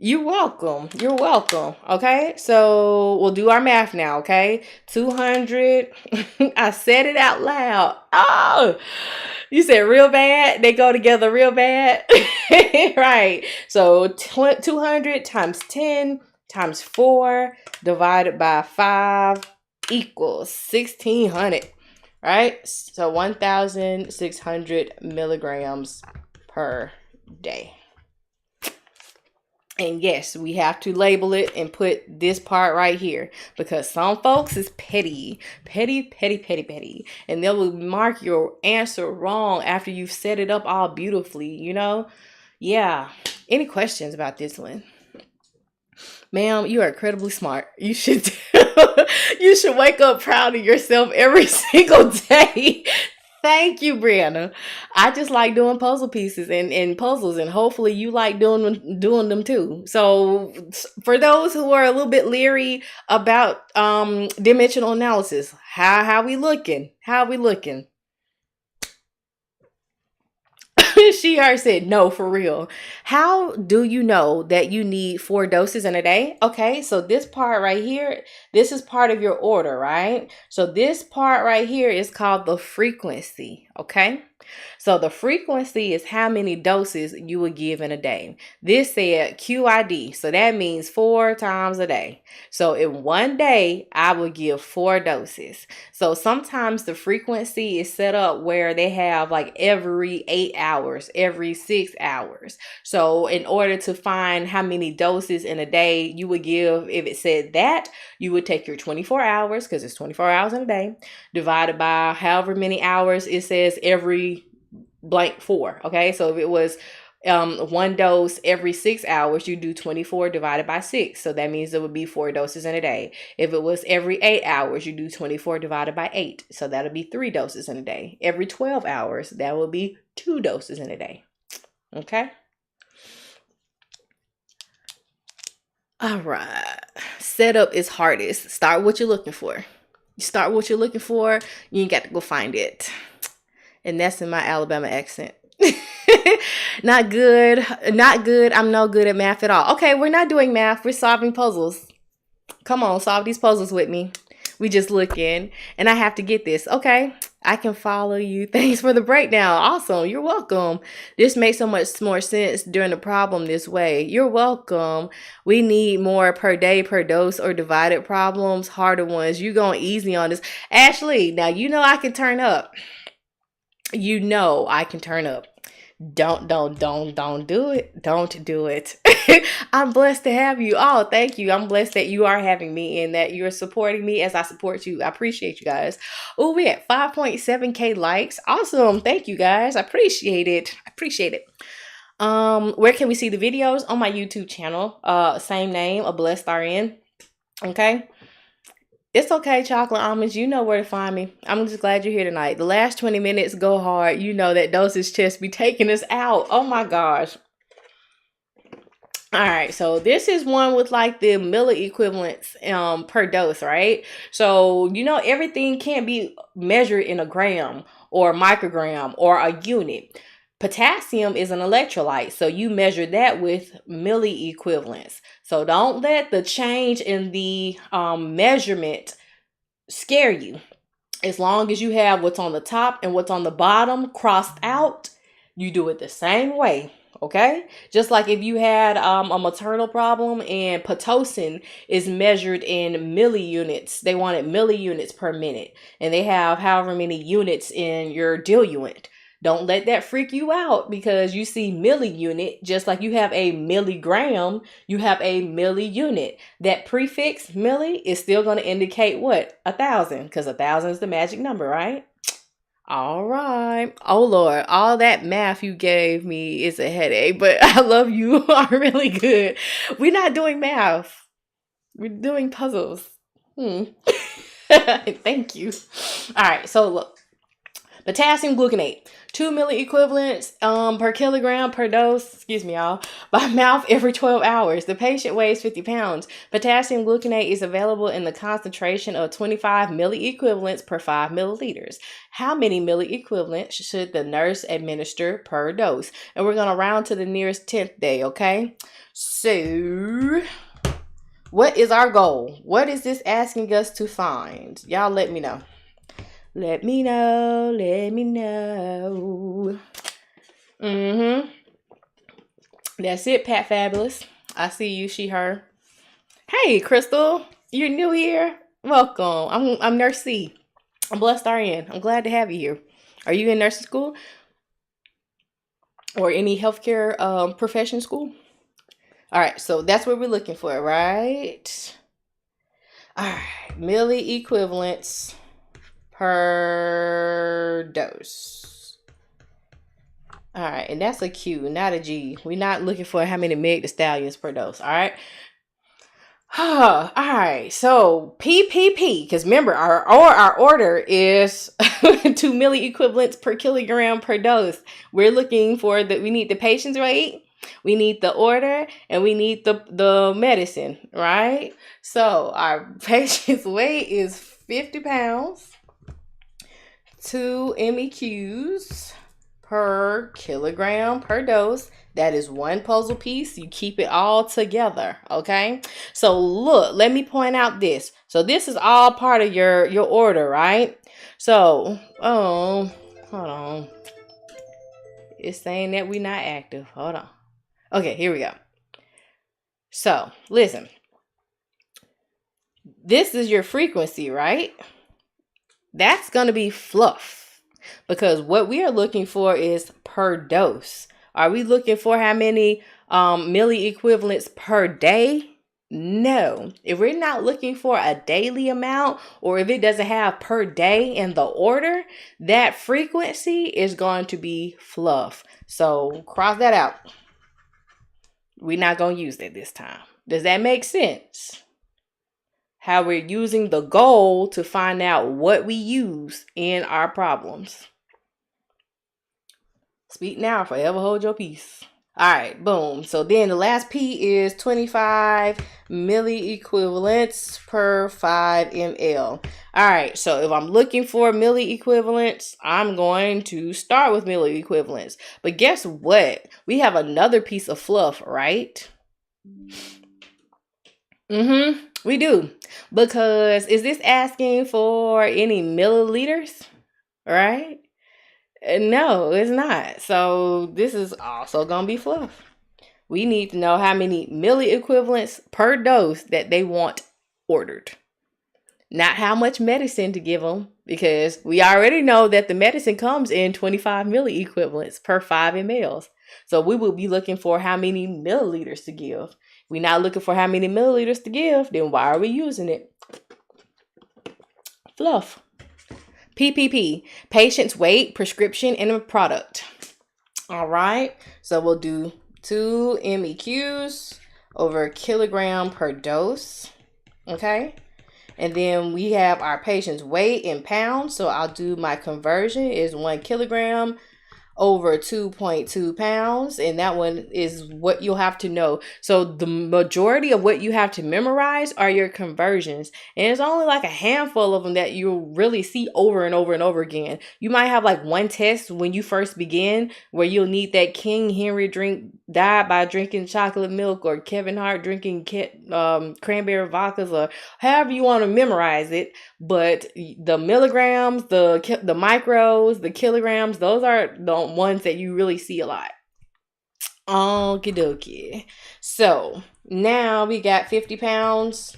You're welcome. You're welcome. Okay. So we'll do our math now. Okay. 200. I said it out loud. Oh, you said real bad. They go together real bad. Right. So 200 times 10 times 4 divided by 5 equals 1600. Right. So 1,600 milligrams per day. And yes, we have to label it and put this part right here because some folks is petty. And they will mark your answer wrong after you've set it up all beautifully, you know? Yeah. Any questions about this one? Ma'am, you are incredibly smart. You should you should wake up proud of yourself every single day. Thank you, Brianna. I just like doing puzzle pieces and puzzles, and hopefully you like doing them too. So for those who are a little bit leery about dimensional analysis, how we looking? How we looking? She already said no, for real. How do you know that you need 4 doses in a day? Okay, so this part right here, this is part of your order, right? So this part right here is called the frequency, okay? So the frequency is how many doses you would give in a day. This said QID, so that means 4 times a day. So in one day, I would give 4 doses. So sometimes the frequency is set up where they have like every 8 hours, every 6 hours. So in order to find how many doses in a day you would give, if it said that, you would take your 24 hours, because it's 24 hours in a day, divided by however many hours it says every blank 4. Okay, so if it was 1 dose every 6 hours, you do 24 divided by 6. So that means it would be 4 doses in a day. If it was every 8 hours, you do 24 divided by 8. So that'll be 3 doses in a day. Every 12 hours, that will be 2 doses in a day. Okay. All right. Setup is hardest. Start what you're looking for. You start what you're looking for, you ain't got to go find it. And that's in my Alabama accent. Not good. Not good. I'm no good at math at all. Okay, we're not doing math. We're solving puzzles. Come on, solve these puzzles with me. We just looking. And I have to get this. Okay, I can follow you. Thanks for the breakdown. Awesome. You're welcome. This makes so much more sense during the problem this way. You're welcome. We need more per day, per dose, or divided problems. Harder ones. You going easy on this. Ashley, now you know I can turn up. You know I can turn up. Don't do it. Don't do it. I'm blessed to have you. Oh, thank you. I'm blessed that you are having me and that you're supporting me as I support you. I appreciate you guys. Oh, we at 5.7K likes. Awesome. Thank you guys. I appreciate it. Where can we see the videos? On my YouTube channel. Same name, A Blessed RN. Okay. It's okay, chocolate almonds. You know where to find me. I'm just glad you're here tonight. The last 20 minutes go hard. You know that dosage test be taking us out. Oh my gosh. All right, so this is one with like the milli equivalents per dose, right? So, you know, everything can't be measured in a gram or a microgram or a unit. Potassium is an electrolyte, so you measure that with milli equivalents. So don't let the change in the measurement scare you. As long as you have what's on the top and what's on the bottom crossed out, you do it the same way. Okay, just like if you had a maternal problem and Pitocin is measured in milliunits, they wanted milliunits per minute, and they have however many units in your diluent. Don't let that freak you out because you see milliunit, just like you have a milligram, you have a milliunit. That prefix milli is still going to indicate what? 1,000, because 1,000 is the magic number, right? All right. Oh, Lord, all that math you gave me is a headache, but I love you. Are really good. We're not doing math. We're doing puzzles. Thank you. All right. So look. Potassium gluconate, 2 milliequivalents per kilogram per dose, excuse me, y'all, by mouth every 12 hours. The patient weighs 50 pounds. Potassium gluconate is available in the concentration of 25 milliequivalents per 5 milliliters. How many milliequivalents should the nurse administer per dose? And we're going to round to the nearest 10th day, okay? So, what is our goal? What is this asking us to find? Y'all let me know. Let me know. Let me know. That's it, Pat Fabulous. I see you, she, her. Hey, Crystal. You're new here. Welcome. I'm Nurse C. I'm Blessed RN. I'm glad to have you here. Are you in nursing school? Or any healthcare profession school? All right, so that's what we're looking for, right? All right, milliequivalents per dose. All right, and that's a Q, not a G. We're not looking for how many meg the stallions per dose, all right? All right, so PPP, because remember, our order is 2 milliequivalents per kilogram per dose. We're looking for we need the patient's weight, we need the order, and we need the medicine, right? So our patient's weight is 50 pounds. 2 MEQs per kilogram per dose. That is one puzzle piece. You keep it all together, okay? So look, let me point out this. So this is all part of your order, right? So, hold on. It's saying that we're not active. Hold on. Okay, here we go. So, listen. This is your frequency, right? That's going to be fluff, because what we are looking for is per dose. Are we looking for how many milliequivalents per day? No. If we're not looking for a daily amount, or if it doesn't have per day in the order, that frequency is going to be fluff. So cross that out. We're not going to use that this time. Does that make sense? How we're using the goal to find out what we use in our problems. Speak now, forever hold your peace. All right, boom. So then the last P is 25 milliequivalents per 5 ml. All right, so if I'm looking for milliequivalents, I'm going to start with milliequivalents. But guess what? We have another piece of fluff, right? We do. Because is this asking for any milliliters? Right? No, it's not. So this is also going to be fluff. We need to know how many milliequivalents per dose that they want ordered. Not how much medicine to give them, because we already know that the medicine comes in 25 milliequivalents per 5 ml. So we will be looking for how many milliliters to give. We're not looking for how many milliliters to give, then why are we using it? Fluff. PPP, patient's weight, prescription, and a product. All right, so we'll do 2 MEQs over kilogram per dose, okay? And then we have our patient's weight in pounds, so I'll do my conversion is 1 kilogram over 2.2 pounds, and that one is what you'll have to know. So the majority of what you have to memorize are your conversions, and it's only like a handful of them that you'll really see over and over and over again. You might have like one test when you first begin where you'll need that King Henry died by drinking chocolate milk, or Kevin Hart drinking cranberry vodkas, or however you want to memorize it. But the milligrams, the micros, the kilograms, those are the ones that you really see a lot. Okie dokie. So now we got 50 pounds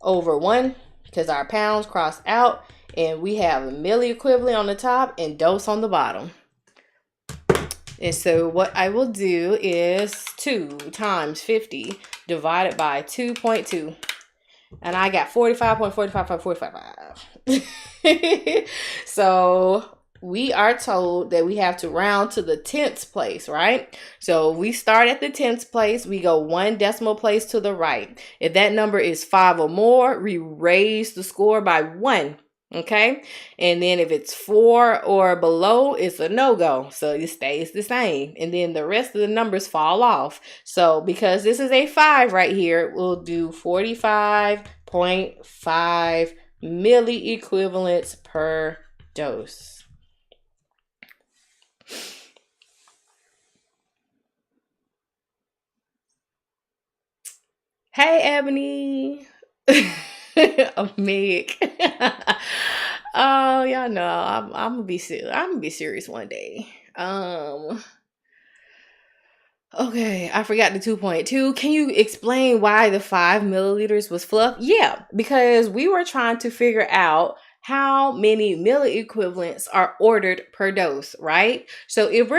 over 1, because our pounds cross out, and we have a milliequivalent on the top and dose on the bottom. And so what I will do is 2 times 50 divided by 2.2. And I got 45.45. So we are told that we have to round to the 10th place, right? So we start at the 10th place. We go 1 decimal place to the right. If that number is 5 or more, we raise the score by 1. Okay. And then if it's 4 or below, it's a no-go. So it stays the same. And then the rest of the numbers fall off. So because this is a 5 right here, we'll do 45.5 milliequivalents per dose. Hey, Ebony. I'm Meg. Oh, y'all know I'm gonna be serious. I'm gonna be serious one day. Okay, I forgot the 2.2. Can you explain why the 5 milliliters was fluff? Yeah, because we were trying to figure out how many milliequivalents are ordered per dose, right? So if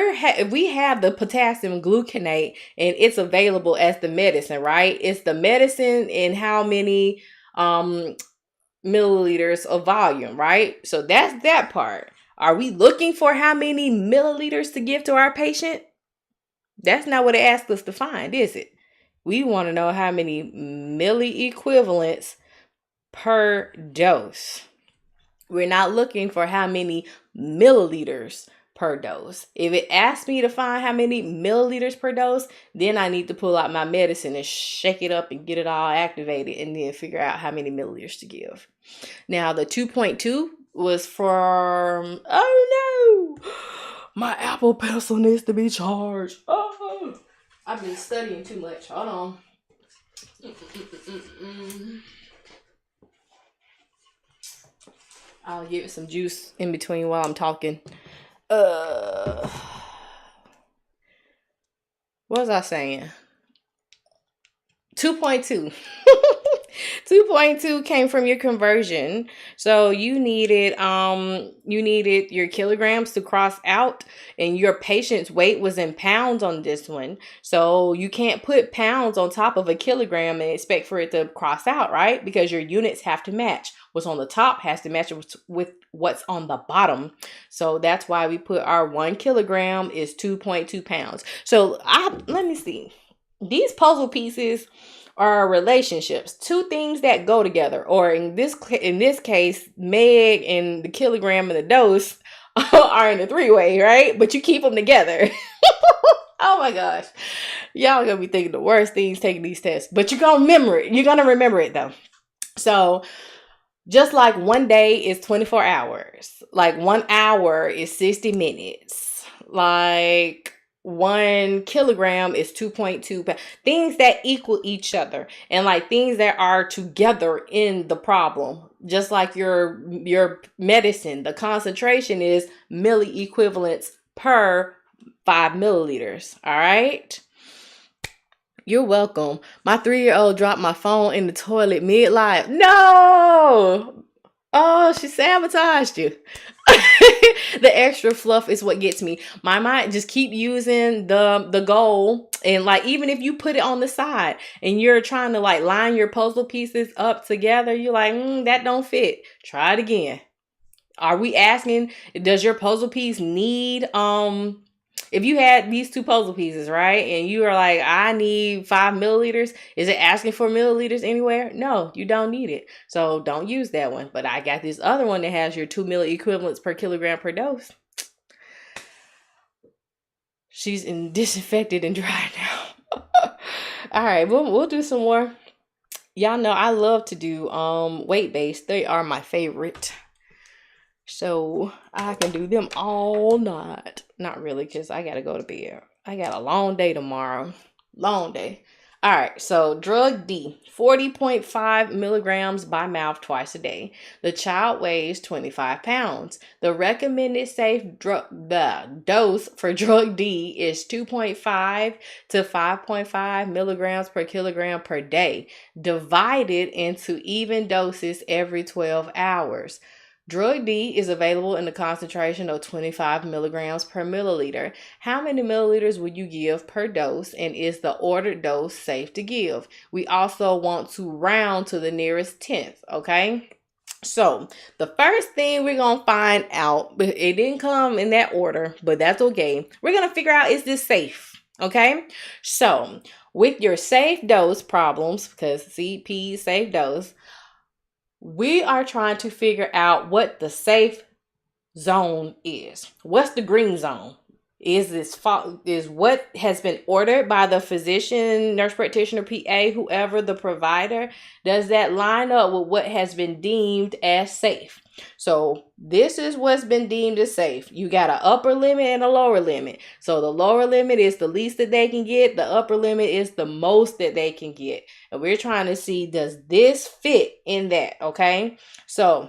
we have the potassium gluconate and it's available as the medicine, right? It's the medicine and how many milliliters of volume, right? So that's that part. Are we looking for how many milliliters to give to our patient? That's not what it asked us to find, is it? We want to know how many milliequivalents per dose. We're not looking for how many milliliters per dose. If it asks me to find how many milliliters per dose, then I need to pull out my medicine and shake it up and get it all activated and then figure out how many milliliters to give. Now, the 2.2 was from, oh no, my Apple Pencil needs to be charged. Oh, I've been studying too much. Hold on. I'll give it some juice in between while I'm talking. What was I saying? 2.2. 2.2 came from your conversion. So you needed your kilograms to cross out, and your patient's weight was in pounds on this one. So you can't put pounds on top of a kilogram and expect for it to cross out, right? Because your units have to match. What's on the top has to match with what's on the bottom. So that's why we put our 1 kilogram is 2.2 pounds. So let me see. These puzzle pieces are relationships, 2 things that go together, or in this case, Meg and the kilogram and the dose are in a 3-way, right? But you keep them together. Oh my gosh, y'all gonna be thinking the worst things taking these tests, but you're gonna remember it. You're gonna remember it though. So just like 1 day is 24 hours, like 1 hour is 60 minutes, like 1 kilogram is 2.2 pounds. Things that equal each other, and like things that are together in the problem. Just like your medicine, the concentration is milliequivalents per 5 milliliters. All right. You're welcome. My 3-year-old dropped my phone in the toilet mid-life. No! Oh, she sabotaged you. The extra fluff is what gets me. My mind just keep using the goal, and like even if you put it on the side and you're trying to like line your puzzle pieces up together, you're like, that don't fit. Try it again. Are we asking, does your puzzle piece need if you had these 2 puzzle pieces, right, and you are like, I need 5 milliliters, is it asking for milliliters anywhere? No, you don't need it. So don't use that one. But I got this other one that has your 2 milliequivalents per kilogram per dose. She's disinfected and dry now. All right, we'll do some more. Y'all know I love to do weight-based. They are my favorite. So I can do them all night. Not really, because I got to go to bed. I got a long day tomorrow. Long day. All right. So drug D, 40.5 milligrams by mouth twice a day. The child weighs 25 pounds. The recommended safe dose for drug D is 2.5 to 5.5 milligrams per kilogram per day, divided into even doses every 12 hours. Drug D is available in the concentration of 25 milligrams per milliliter. How many milliliters would you give per dose, and is the ordered dose safe to give? We also want to round to the nearest tenth, okay? So the first thing we're going to find out, but it didn't come in that order, but that's okay. We're going to figure out, is this safe? Okay. So with your safe dose problems, because CP safe dose, we are trying to figure out what the safe zone is. What's the green zone? Is what has been ordered by the physician, nurse practitioner, PA, whoever the provider? Does that line up with what has been deemed as safe? So this is what's been deemed as safe. You got an upper limit and a lower limit. So the lower limit is the least that they can get. The upper limit is the most that they can get. And we're trying to see, does this fit in that? Okay. So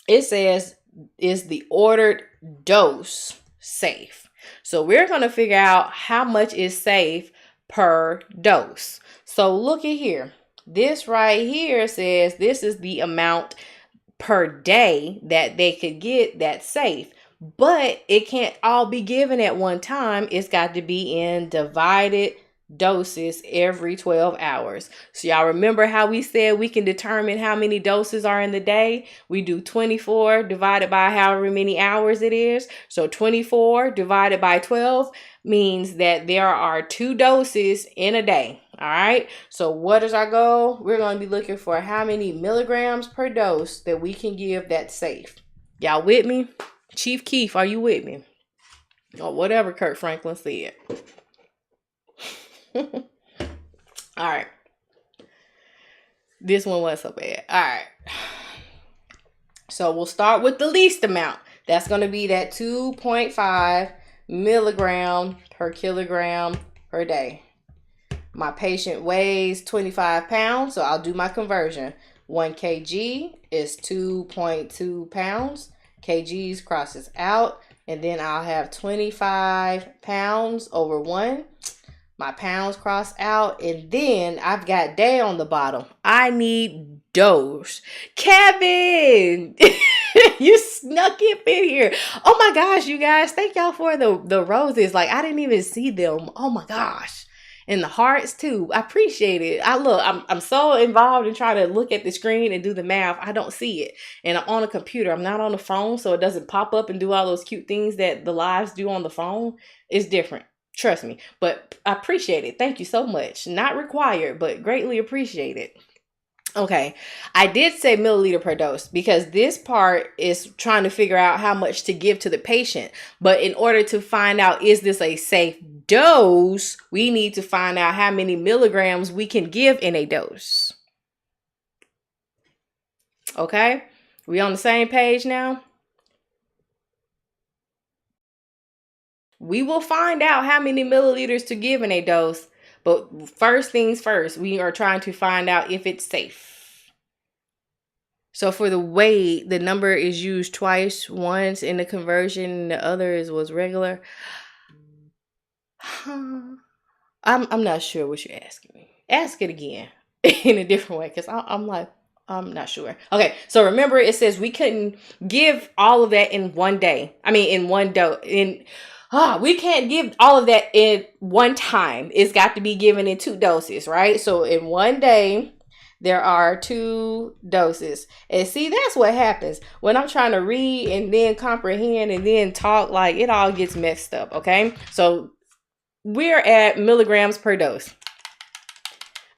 it says, is the ordered dose safe? So we're going to figure out how much is safe per dose. So look at here. This right here says this is the amount per day that they could get that's safe. But it can't all be given at one time. It's got to be in divided doses every 12 hours. So y'all remember how we said we can determine how many doses are in the day? We do 24 divided by however many hours it is. So 24 divided by 12 means that there are 2 doses in a day. All right. So what is our goal? We're going to be looking for how many milligrams per dose that we can give that's safe. Y'all with me? Chief Keef, are you with me? Or whatever Kirk Franklin said. All right. This one wasn't so bad. All right. So we'll start with the least amount. That's going to be that 2.5 milligram per kilogram per day. My patient weighs 25 pounds, so I'll do my conversion. 1 kg is 2.2 pounds. Kgs crosses out, and then I'll have 25 pounds over 1. My pounds cross out, and then I've got day on the bottom. I need dose. Kevin, you snuck up in here. Oh my gosh, you guys, thank y'all for the roses. Like, I didn't even see them. Oh my gosh. And the hearts too. I appreciate it. I'm so involved in trying to look at the screen and do the math. I don't see it. And I'm on a computer. I'm not on the phone, so it doesn't pop up and do all those cute things that the lives do on the phone. It's different. Trust me. But I appreciate it. Thank you so much. Not required, but greatly appreciated. Okay, I did say milliliter per dose because this part is trying to figure out how much to give to the patient. But in order to find out, is this a safe dose, we need to find out how many milligrams we can give in a dose. Okay, we on the same page now? We will find out how many milliliters to give in a dose. But first things first, we are trying to find out if it's safe. So for the weight, the number is used twice, once in the conversion, the other was regular. I'm not sure what you're asking me. Ask it again in a different way, because I'm not sure. Okay, so remember it says we couldn't give all of that in one day. I mean, in one dose. We can't give all of that in one time. It's got to be given in 2 doses, right? So in one day, there are 2 doses. And see, that's what happens when I'm trying to read and then comprehend and then talk. Like, it all gets messed up, okay? So we're at milligrams per dose.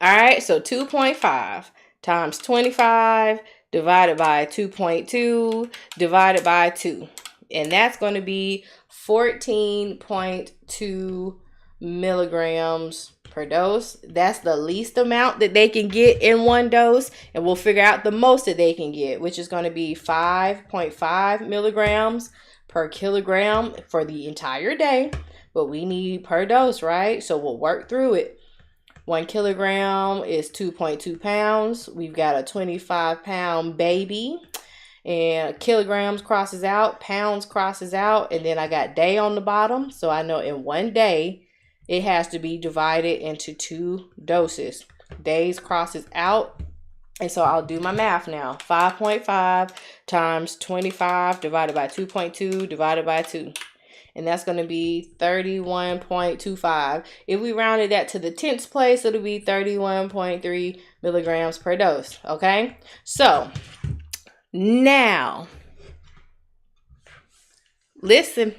All right, so 2.5 times 25 divided by 2.2 divided by 2. And that's going to be 14.2 milligrams per dose. That's the least amount that they can get in one dose. And we'll figure out the most that they can get, which is going to be 5.5 milligrams per kilogram for the entire day. But we need per dose, right? So we'll work through it. 1 kilogram is 2.2 pounds. We've got a 25-pound baby. And kilograms crosses out, pounds crosses out, and then I got day on the bottom. So I know in one day, it has to be divided into 2 doses. Days crosses out. And so I'll do my math now. 5.5 times 25 divided by 2.2 divided by 2. And that's going to be 31.25. If we rounded that to the 10th place, it'll be 31.3 milligrams per dose. Okay? So now, listen,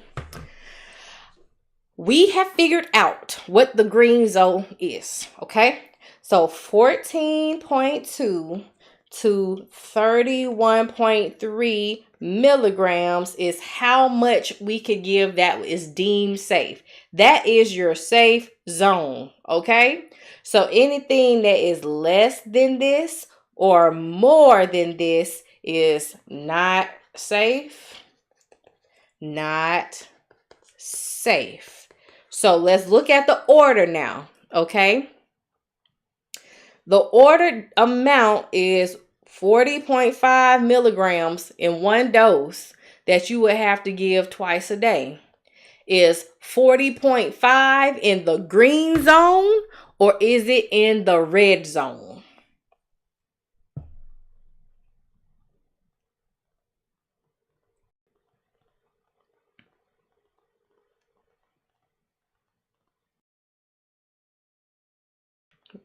we have figured out what the green zone is, okay? So 14.2 to 31.3 milligrams is how much we could give that is deemed safe. That is your safe zone, okay? So anything that is less than this or more than this is not safe. Not safe. So let's look at the order now, okay? The ordered amount is 40.5 milligrams in one dose that you would have to give twice a day. Is 40.5 in the green zone or is it in the red zone?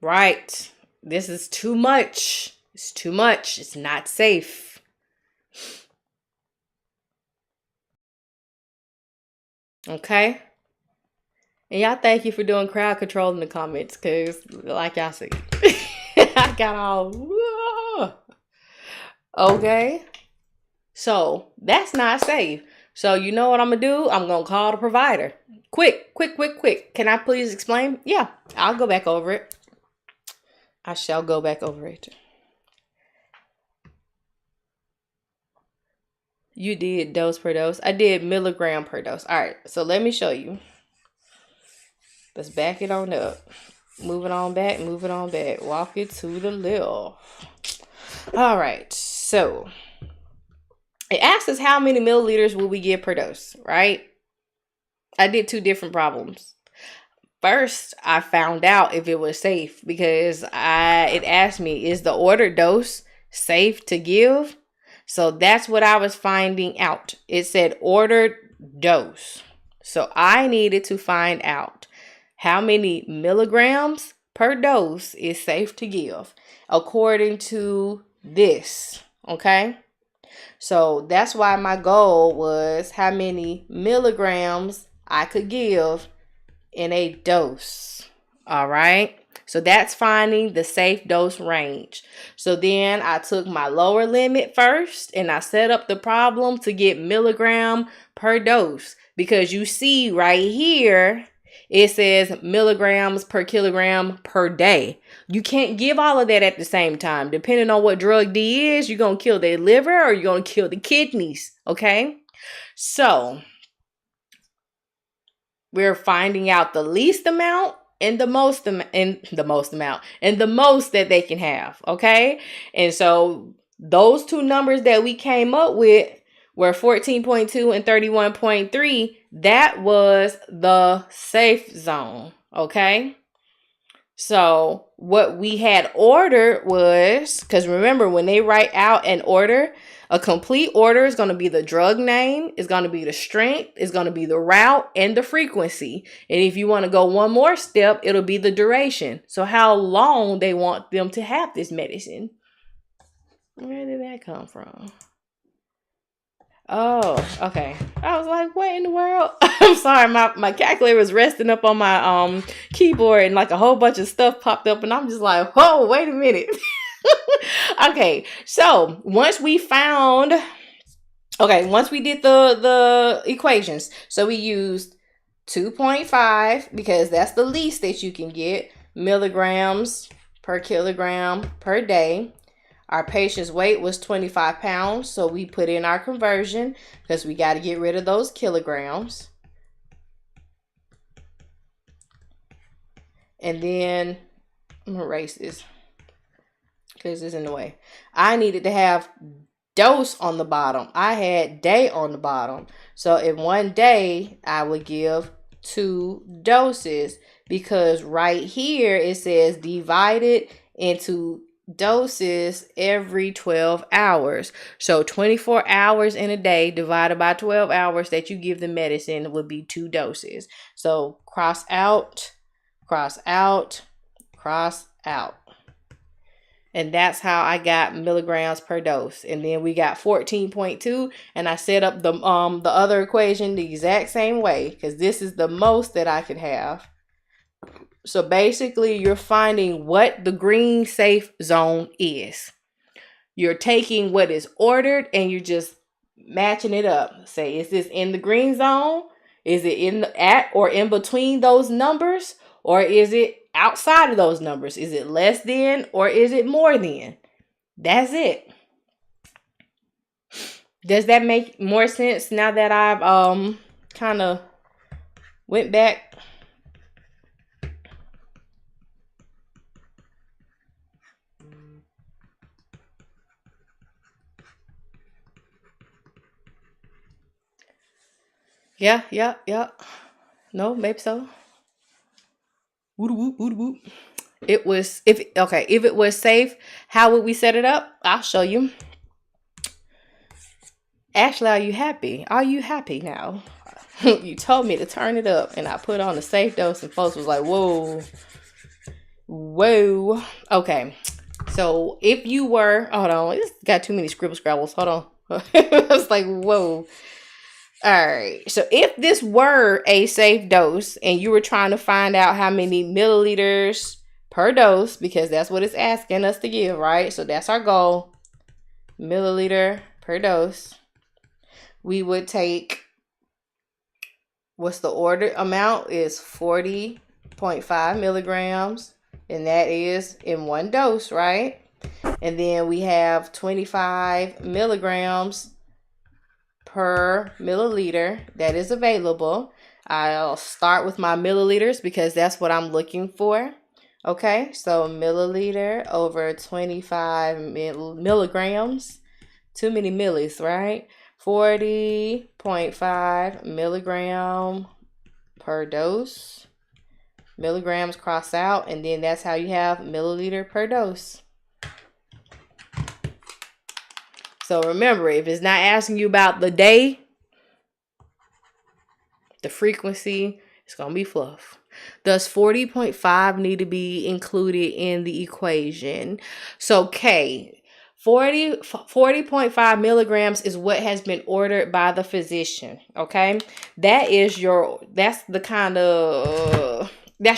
Right. This is too much. It's too much. It's not safe. Okay. And y'all, thank you for doing crowd control in the comments, because like y'all see, I got all, whoa. Okay. So that's not safe. So you know what I'm going to do? I'm going to call the provider. Quick. Can I please explain? Yeah, I'll go back over it. I shall go back over it. You did dose per dose. I did milligram per dose. All right, so let me show you. Let's back it on up. Move it on back. Walk it to the left. All right, so it asks us how many milliliters will we give per dose, right? I did two different problems. First, I found out if it was safe because it asked me, is the ordered dose safe to give? So that's what I was finding out. It said ordered dose. So I needed to find out how many milligrams per dose is safe to give according to this, okay? So that's why my goal was how many milligrams I could give in a dose, all right? So that's finding the safe dose range. So then I took my lower limit first and I set up the problem to get milligram per dose, because you see right here, it says milligrams per kilogram per day. You can't give all of that at the same time. Depending on what drug D is, you're going to kill the liver or you're going to kill the kidneys, okay? So we're finding out the least amount and the most that they can have, okay? And so those two numbers that we came up with were 14.2 and 31.3. That was the safe zone, okay? So what we had ordered was, because remember, when they write out an order, a complete order is going to be the drug name, is going to be the strength, is going to be the route, and the frequency. And if you want to go one more step, it'll be the duration. So how long they want them to have this medicine. Where did that come from? Oh, okay. I was like, what in the world? I'm sorry, my calculator was resting up on my keyboard and like a whole bunch of stuff popped up and I'm just like, whoa, wait a minute. Okay, so once we did the equations, so we used 2.5 because that's the least that you can get, milligrams per kilogram per day. Our patient's weight was 25 pounds, so we put in our conversion because we got to get rid of those kilograms. And then I'm going to erase this because it's in the way. I needed to have dose on the bottom. I had day on the bottom. So in one day, I would give 2 doses because right here it says divided into doses every 12 hours. So 24 hours in a day divided by 12 hours that you give the medicine would be 2 doses. So cross out, cross out, cross out. And that's how I got milligrams per dose. And then we got 14.2 and I set up the other equation the exact same way because this is the most that I could have. So basically, you're finding what the green safe zone is. You're taking what is ordered and you're just matching it up. Say, is this in the green zone? Is it at or in between those numbers? Or is it outside of those numbers? Is it less than or is it more than? That's it. Does that make more sense now that I've kind of went back? Yeah. No, maybe so. It was if it was safe, how would we set it up? I'll show you. Actually, are you happy? Are you happy now? You told me to turn it up and I put on the safe dose and folks was like, whoa. Okay. So if you were, hold on, it's got too many scribble scrabbles. Hold on. I was like, whoa. All right. So if this were a safe dose and you were trying to find out how many milliliters per dose, because that's what it's asking us to give, right? So that's our goal. Milliliter per dose. We would take, what's the order amount is 40.5 milligrams. And that is in one dose, right? And then we have 25 milligrams per milliliter that is available. I'll start with my milliliters because that's what I'm looking for. Okay, so milliliter over 25 milligrams. Too many millis, right? 40.5 milligram per dose. Milligrams cross out, and then that's how you have milliliter per dose. So remember, if it's not asking you about the day, the frequency, it's going to be fluff. Does 40.5 need to be included in the equation? So K, 40.5 milligrams is what has been ordered by the physician. Okay. That's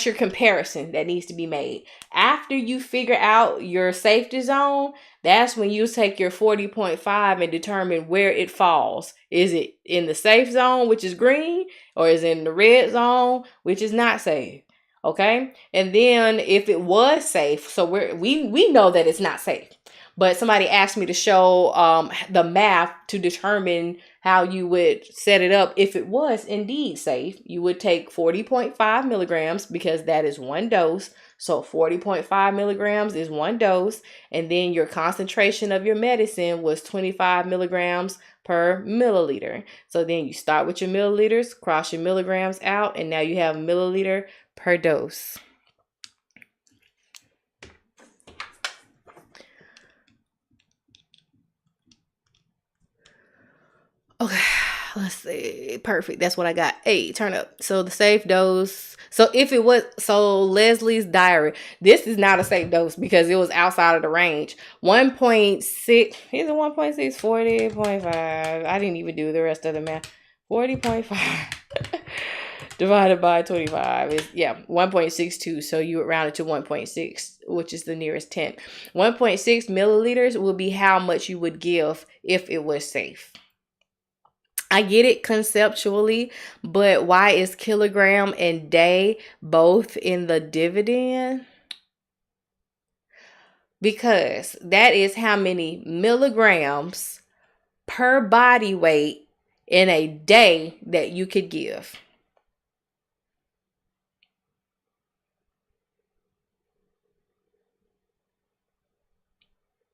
your comparison that needs to be made. After you figure out your safety zone, that's when you take your 40.5 and determine where it falls. Is it in the safe zone, which is green, or is it in the red zone, which is not safe? Okay. And then if it was safe, so we know that it's not safe. But somebody asked me to show the math to determine how you would set it up. If it was indeed safe, you would take 40.5 milligrams because that is one dose. So 40.5 milligrams is one dose. And then your concentration of your medicine was 25 milligrams per milliliter. So then you start with your milliliters, cross your milligrams out, and now you have milliliter per dose. Okay, let's see. Perfect. That's what I got. Hey, turn up. So the safe dose. So if it was, so Leslie's diary, this is not a safe dose because it was outside of the range. 1.6, is it 1.6? 40.5. I didn't even do the rest of the math. 40.5 divided by 25 is, 1.62. So you would round it to 1.6, which is the nearest 10. 1.6 milliliters will be how much you would give if it was safe. I get it conceptually, but why is kilogram and day both in the dividend? Because that is how many milligrams per body weight in a day that you could give.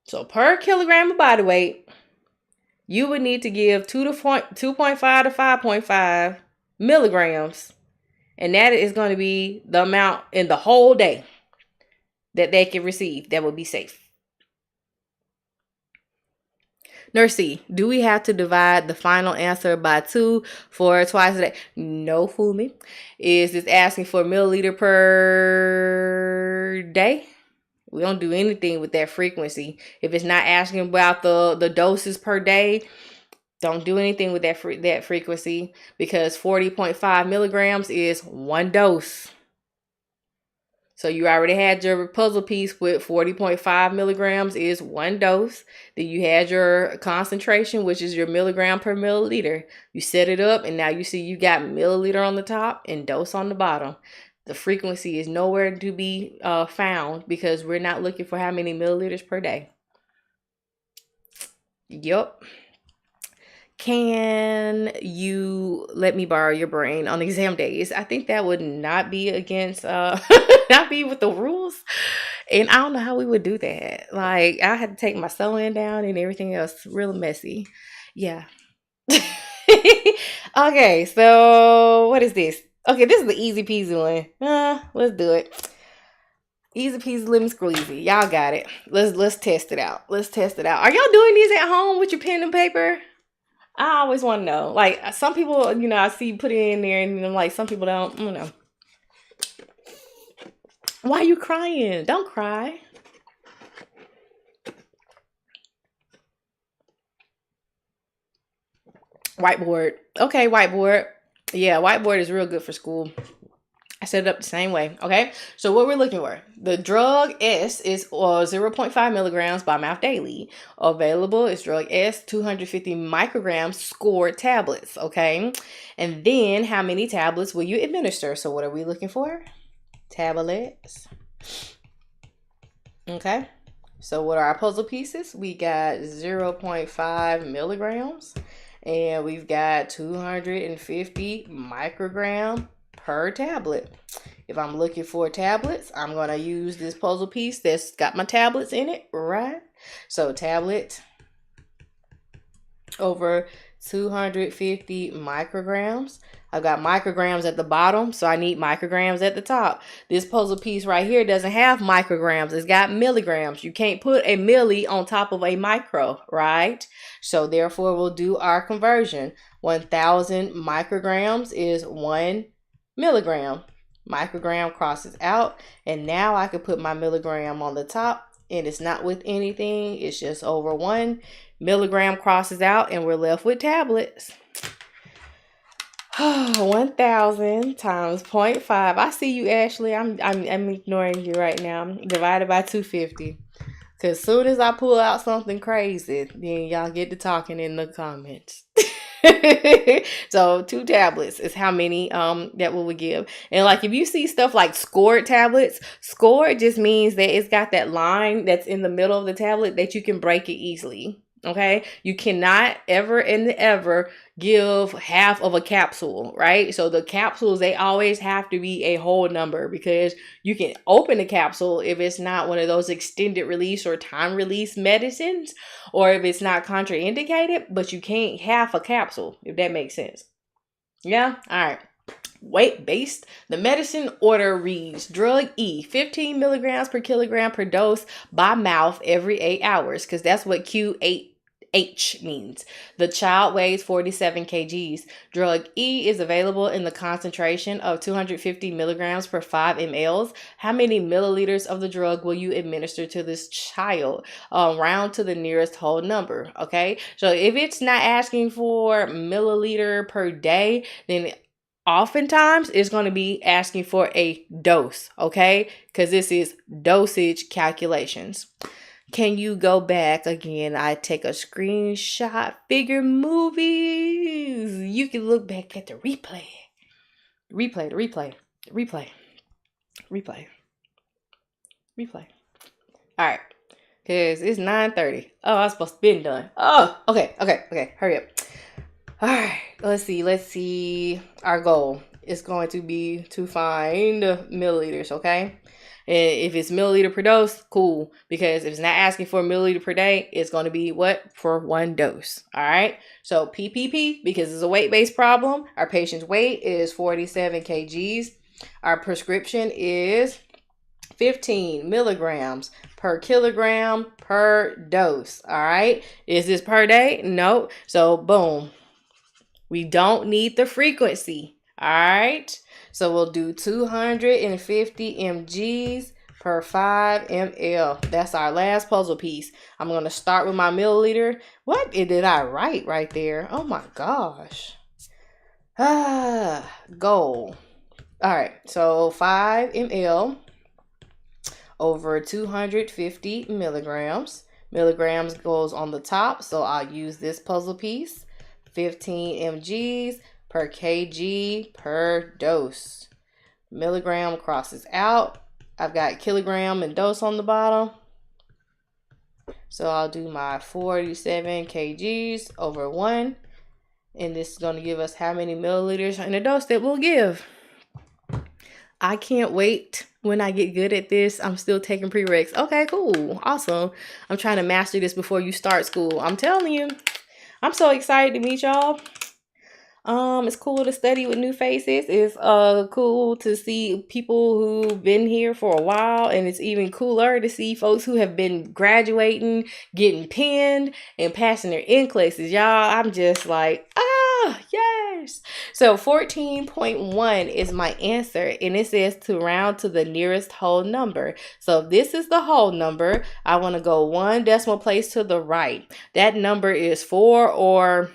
So per kilogram of body weight, you would need to give 2.5 to 5.5 milligrams. And that is going to be the amount in the whole day that they can receive that would be safe. Nursey, do we have to divide the final answer by 2 for twice a day? No, fool me. Is this asking for milliliter per day? We don't do anything with that frequency. If it's not asking about the doses per day, don't do anything with that frequency because 40.5 milligrams is one dose. So you already had your puzzle piece with 40.5 milligrams is 1 dose. Then you had your concentration, which is your milligram per milliliter. You set it up, and now you see you got milliliter on the top and dose on the bottom. The frequency is nowhere to be found because we're not looking for how many milliliters per day. Yup. Can you let me borrow your brain on exam days? I think that would not be against not be with the rules. And I don't know how we would do that. Like, I had to take my sewing down and everything else. Real messy. Yeah. Okay, so what is this? Okay, this is the easy peasy one. Let's do it. Easy peasy lemon squeezy. Y'all got it. Let's test it out. Let's test it out. Are y'all doing these at home with your pen and paper? I always want to know. Like, some people, I see you put it in there, and like some people don't. Why are you crying? Don't cry. Whiteboard. Okay, whiteboard. Yeah, whiteboard is real good for school. I set it up the same way. Okay, so what we're looking for, the drug S is 0.5 milligrams by mouth daily. Available is drug S, 250 micrograms scored tablets. Okay, and then how many tablets will you administer? So what are we looking for? Tablets. Okay, so what are our puzzle pieces? We got 0.5 milligrams, and we've got 250 microgram per tablet. If I'm looking for tablets, I'm going to use this puzzle piece that's got my tablets in it, right? So tablet over 250 micrograms. I've got micrograms at the bottom, so I need micrograms at the top. This puzzle piece right here doesn't have micrograms. It's got milligrams. You can't put a milli on top of a micro, right? So therefore, we'll do our conversion. 1,000 micrograms is 1 milligram. Microgram crosses out, and now I can put my milligram on the top, and it's not with anything. It's just over 1 milligram crosses out, and we're left with tablets. 1,000 times 0.5. I see you, Ashley. I'm ignoring you right now. I'm divided by 250. Because as soon as I pull out something crazy, then y'all get to talking in the comments. So 2 tablets is how many that we would give. And like, if you see stuff like scored tablets, scored just means that it's got that line that's in the middle of the tablet that you can break it easily. Okay, you cannot ever give half of a capsule, right? So the capsules, they always have to be a whole number, because you can open the capsule if it's not one of those extended release or time release medicines, or if it's not contraindicated, but you can't half a capsule, if that makes sense. Yeah, all right. Weight based, the medicine order reads drug E, 15 milligrams per kilogram per dose by mouth every 8 hours, because that's what Q8H means. The child weighs 47 kgs. Drug E is available in the concentration of 250 milligrams per 5 mLs. How many milliliters of the drug will you administer to this child? Round to the nearest whole number. Okay, so if it's not asking for milliliter per day, then oftentimes it's going to be asking for a dose, okay? Because this is dosage calculations. Can you go back again? I take a screenshot. Figure movies. You can look back at the replay. Replay. All right. Because it's 9:30. Oh, I was supposed to be done. Oh, okay. Hurry up. All right. Let's see. Our goal is going to be to find milliliters, okay? And if it's milliliter per dose, cool. Because if it's not asking for a milliliter per day, it's going to be what? For 1 dose. All right. So PPP, because it's a weight-based problem, our patient's weight is 47 kgs. Our prescription is 15 milligrams per kilogram per dose. All right. Is this per day? No. So boom. We don't need the frequency. All right. So we'll do 250 mgs per 5 ml. That's our last puzzle piece. I'm going to start with my milliliter. What did I write right there? Oh my gosh. Goal. All right. So 5 ml. over 250 milligrams. Milligrams goes on the top, so I'll use this puzzle piece. 15 mgs per kg per dose. Milligram crosses out. I've got kilogram and dose on the bottom. So I'll do my 47 kgs over 1. And this is going to give us how many milliliters in a dose that we'll give. I can't wait when I get good at this. I'm still taking prereqs. Okay, cool. Awesome. I'm trying to master this before you start school. I'm telling you. I'm so excited to meet y'all. It's cool to study with new faces. It's cool to see people who've been here for a while, and it's even cooler to see folks who have been graduating, getting pinned, and passing their NCLEXs. Y'all, I'm just like, yes. So 14.1 is my answer, and it says to round to the nearest whole number. So if this is the whole number, I want to go 1 decimal place to the right. That number is 4 or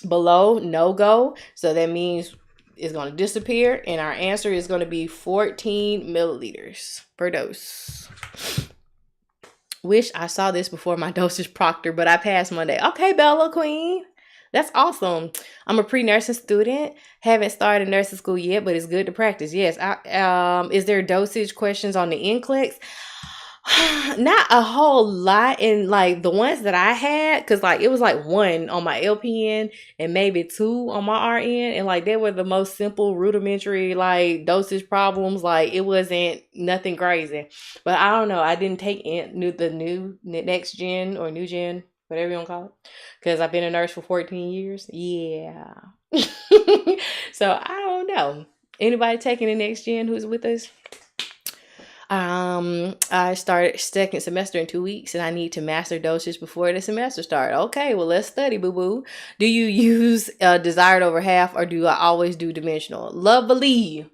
below, no go. So that means it's going to disappear, and our answer is going to be 14 milliliters per dose. Wish I saw this before my dosage proctor, but I passed Monday. Okay, Bella Queen. That's awesome. I'm a pre-nursing student. Haven't started nursing school yet, but it's good to practice. Yes. Is there dosage questions on the NCLEX? Not a whole lot. And like the ones that I had, because like it was like 1 on my LPN and maybe 2 on my RN, and like they were the most simple rudimentary like dosage problems. Like it wasn't nothing crazy. But I don't know, I didn't take the new next gen or new gen, whatever you want to call it, because I've been a nurse for 14 years. Yeah. So I don't know. Anybody taking the next gen who's with us? I started second semester in 2 weeks, and I need to master dosage before the semester starts. Okay, well, let's study, boo-boo. Do you use desired over half, or do I always do dimensional? Lovely.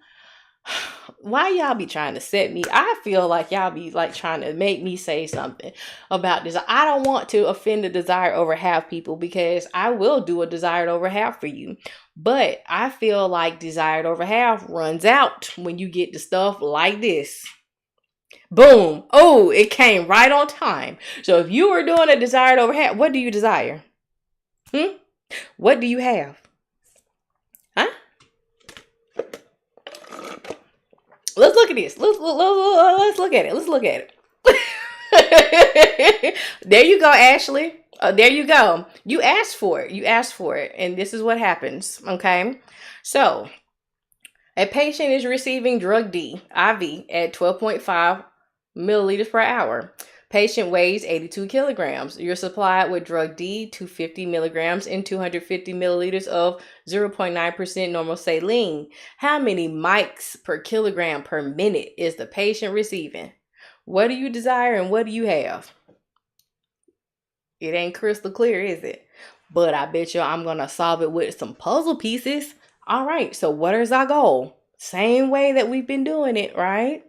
Why y'all be trying to set me? I feel like y'all be like trying to make me say something about this. I don't want to offend the desired over half people, because I will do a desired over half for you. But I feel like desired over half runs out when you get to stuff like this. Boom. Oh, it came right on time. So if you were doing a desired over half, what do you desire? What do you have? Huh? Let's look at this. Let's look at it. Let's look at it. There you go, Ashley. There you go. You asked for it. You asked for it. And this is what happens. Okay. So a patient is receiving drug D, IV, at 12.5 milliliters per hour. Patient weighs 82 kilograms. You're supplied with drug D, 250 milligrams, and 250 milliliters of 0.9% normal saline. How many mics per kilogram per minute is the patient receiving? What do you desire and what do you have? It ain't crystal clear, is it? But I bet you I'm going to solve it with some puzzle pieces. All right, so what is our goal? Same way that we've been doing it, right?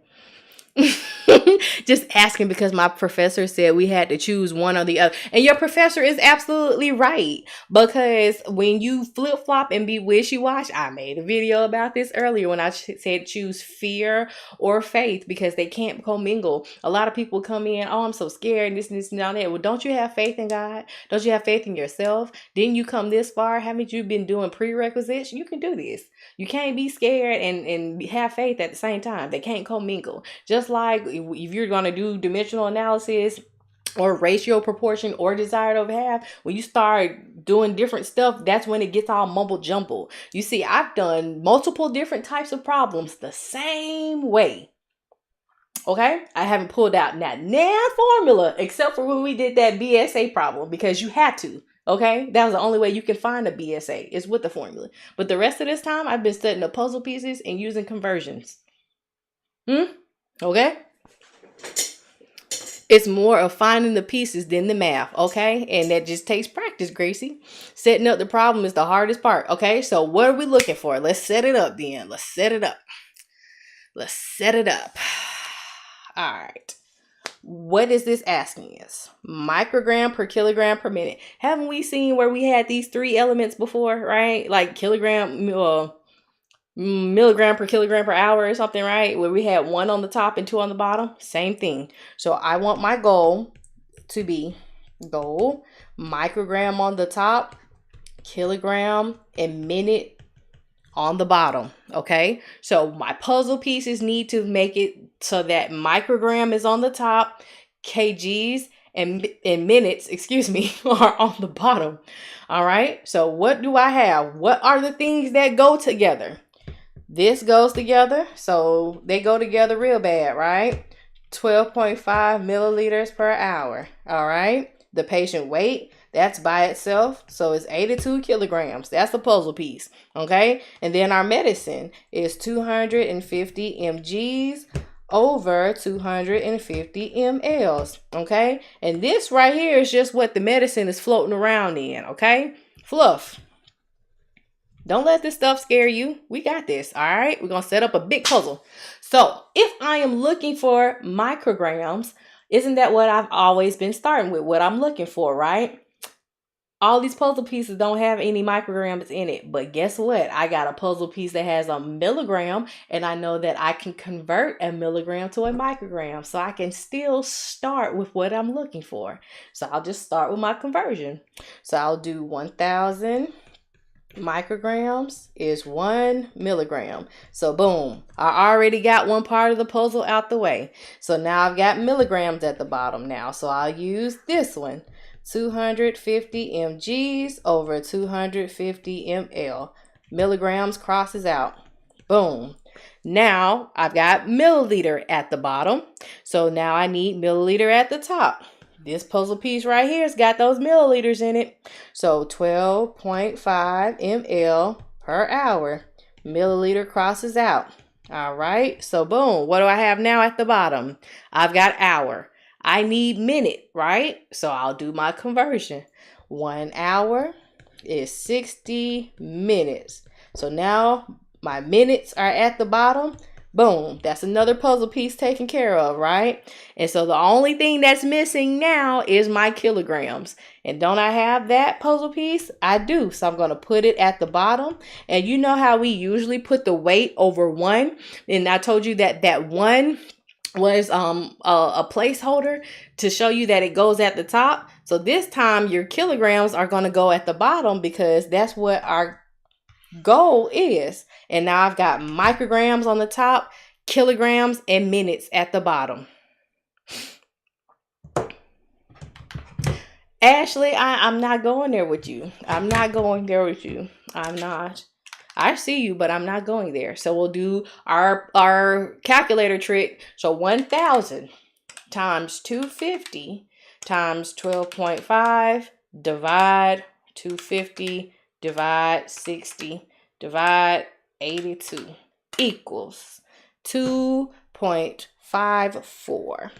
Just asking because my professor said we had to choose one or the other. And your professor is absolutely right. Because when you flip-flop and be wishy-washy, I made a video about this earlier when I said choose fear or faith, because they can't commingle. A lot of people come in, oh, I'm so scared, and this and that. Well, don't you have faith in God? Don't you have faith in yourself? Didn't you come this far? Haven't you been doing prerequisites? You can do this. You can't be scared and have faith at the same time. They can't commingle. Just like if you're going to do dimensional analysis or ratio proportion or desired over half, when you start doing different stuff, that's when it gets all mumble jumble. You see, I've done multiple different types of problems the same way. Okay, I haven't pulled out that formula except for when we did that BSA problem, because you had to. Okay, that was the only way you can find a BSA is with the formula. But the rest of this time, I've been studying the puzzle pieces and using conversions. Okay. It's more of finding the pieces than the math, okay? And that just takes practice, Gracie. Setting up the problem is the hardest part, okay? So what are we looking for? Let's set it up then. Let's set it up. All right. What is this asking us? Microgram per kilogram per minute. Haven't we seen where we had these 3 elements before, right? Like kilogram, milligram per kilogram per hour or something, right? Where we had 1 on the top and 2 on the bottom. Same thing. So I want my goal to be microgram on the top, kilogram and minute on the bottom. Okay, so my puzzle pieces need to make it so that microgram is on the top, kgs and minutes, are on the bottom. All right, so what do I have? What are the things that go together? This goes together, so they go together real bad, right? 12.5 milliliters per hour. All right, the patient weight, that's by itself, so it's 82 kilograms. That's a puzzle piece. Okay, and then our medicine is 250 mgs over 250 mLs. Okay, and this right here is just what the medicine is floating around in. Okay, fluff. Don't let this stuff scare you. We got this. All right, we're gonna set up a big puzzle. So if I am looking for micrograms, isn't that what I've always been starting with? What I'm looking for, right? All these puzzle pieces don't have any micrograms in it, but guess what? I got a puzzle piece that has a milligram, and I know that I can convert a milligram to a microgram, so I can still start with what I'm looking for. So I'll just start with my conversion. So I'll do 1,000 micrograms is 1 milligram. So boom, I already got one part of the puzzle out the way. So now I've got milligrams at the bottom now. So I'll use this one. 250 mgs over 250 ml. Milligrams crosses out. Boom. Now I've got milliliter at the bottom. So now I need milliliter at the top. This puzzle piece right here has got those milliliters in it. So 12.5 ml per hour. Milliliter crosses out. All right. So boom. What do I have now at the bottom? I've got hour. I need minute, right? So I'll do my conversion. 1 hour is 60 minutes. So now my minutes are at the bottom. Boom, that's another puzzle piece taken care of, right? And so the only thing that's missing now is my kilograms. And don't I have that puzzle piece? I do. So I'm going to put it at the bottom. And you know how we usually put the weight over 1? And I told you that that 1 was a placeholder to show you that it goes at the top. So this time your kilograms are going to go at the bottom because that's what our goal is. And now I've got micrograms on the top, kilograms and minutes at the bottom. Ashley, I'm not going there with you. I'm not going there with you. I'm not. I see you, but I'm not going there. So we'll do our calculator trick. So 1,000 times 250 times 12.5 divide 250 divide 60 divide 82 equals 2.54.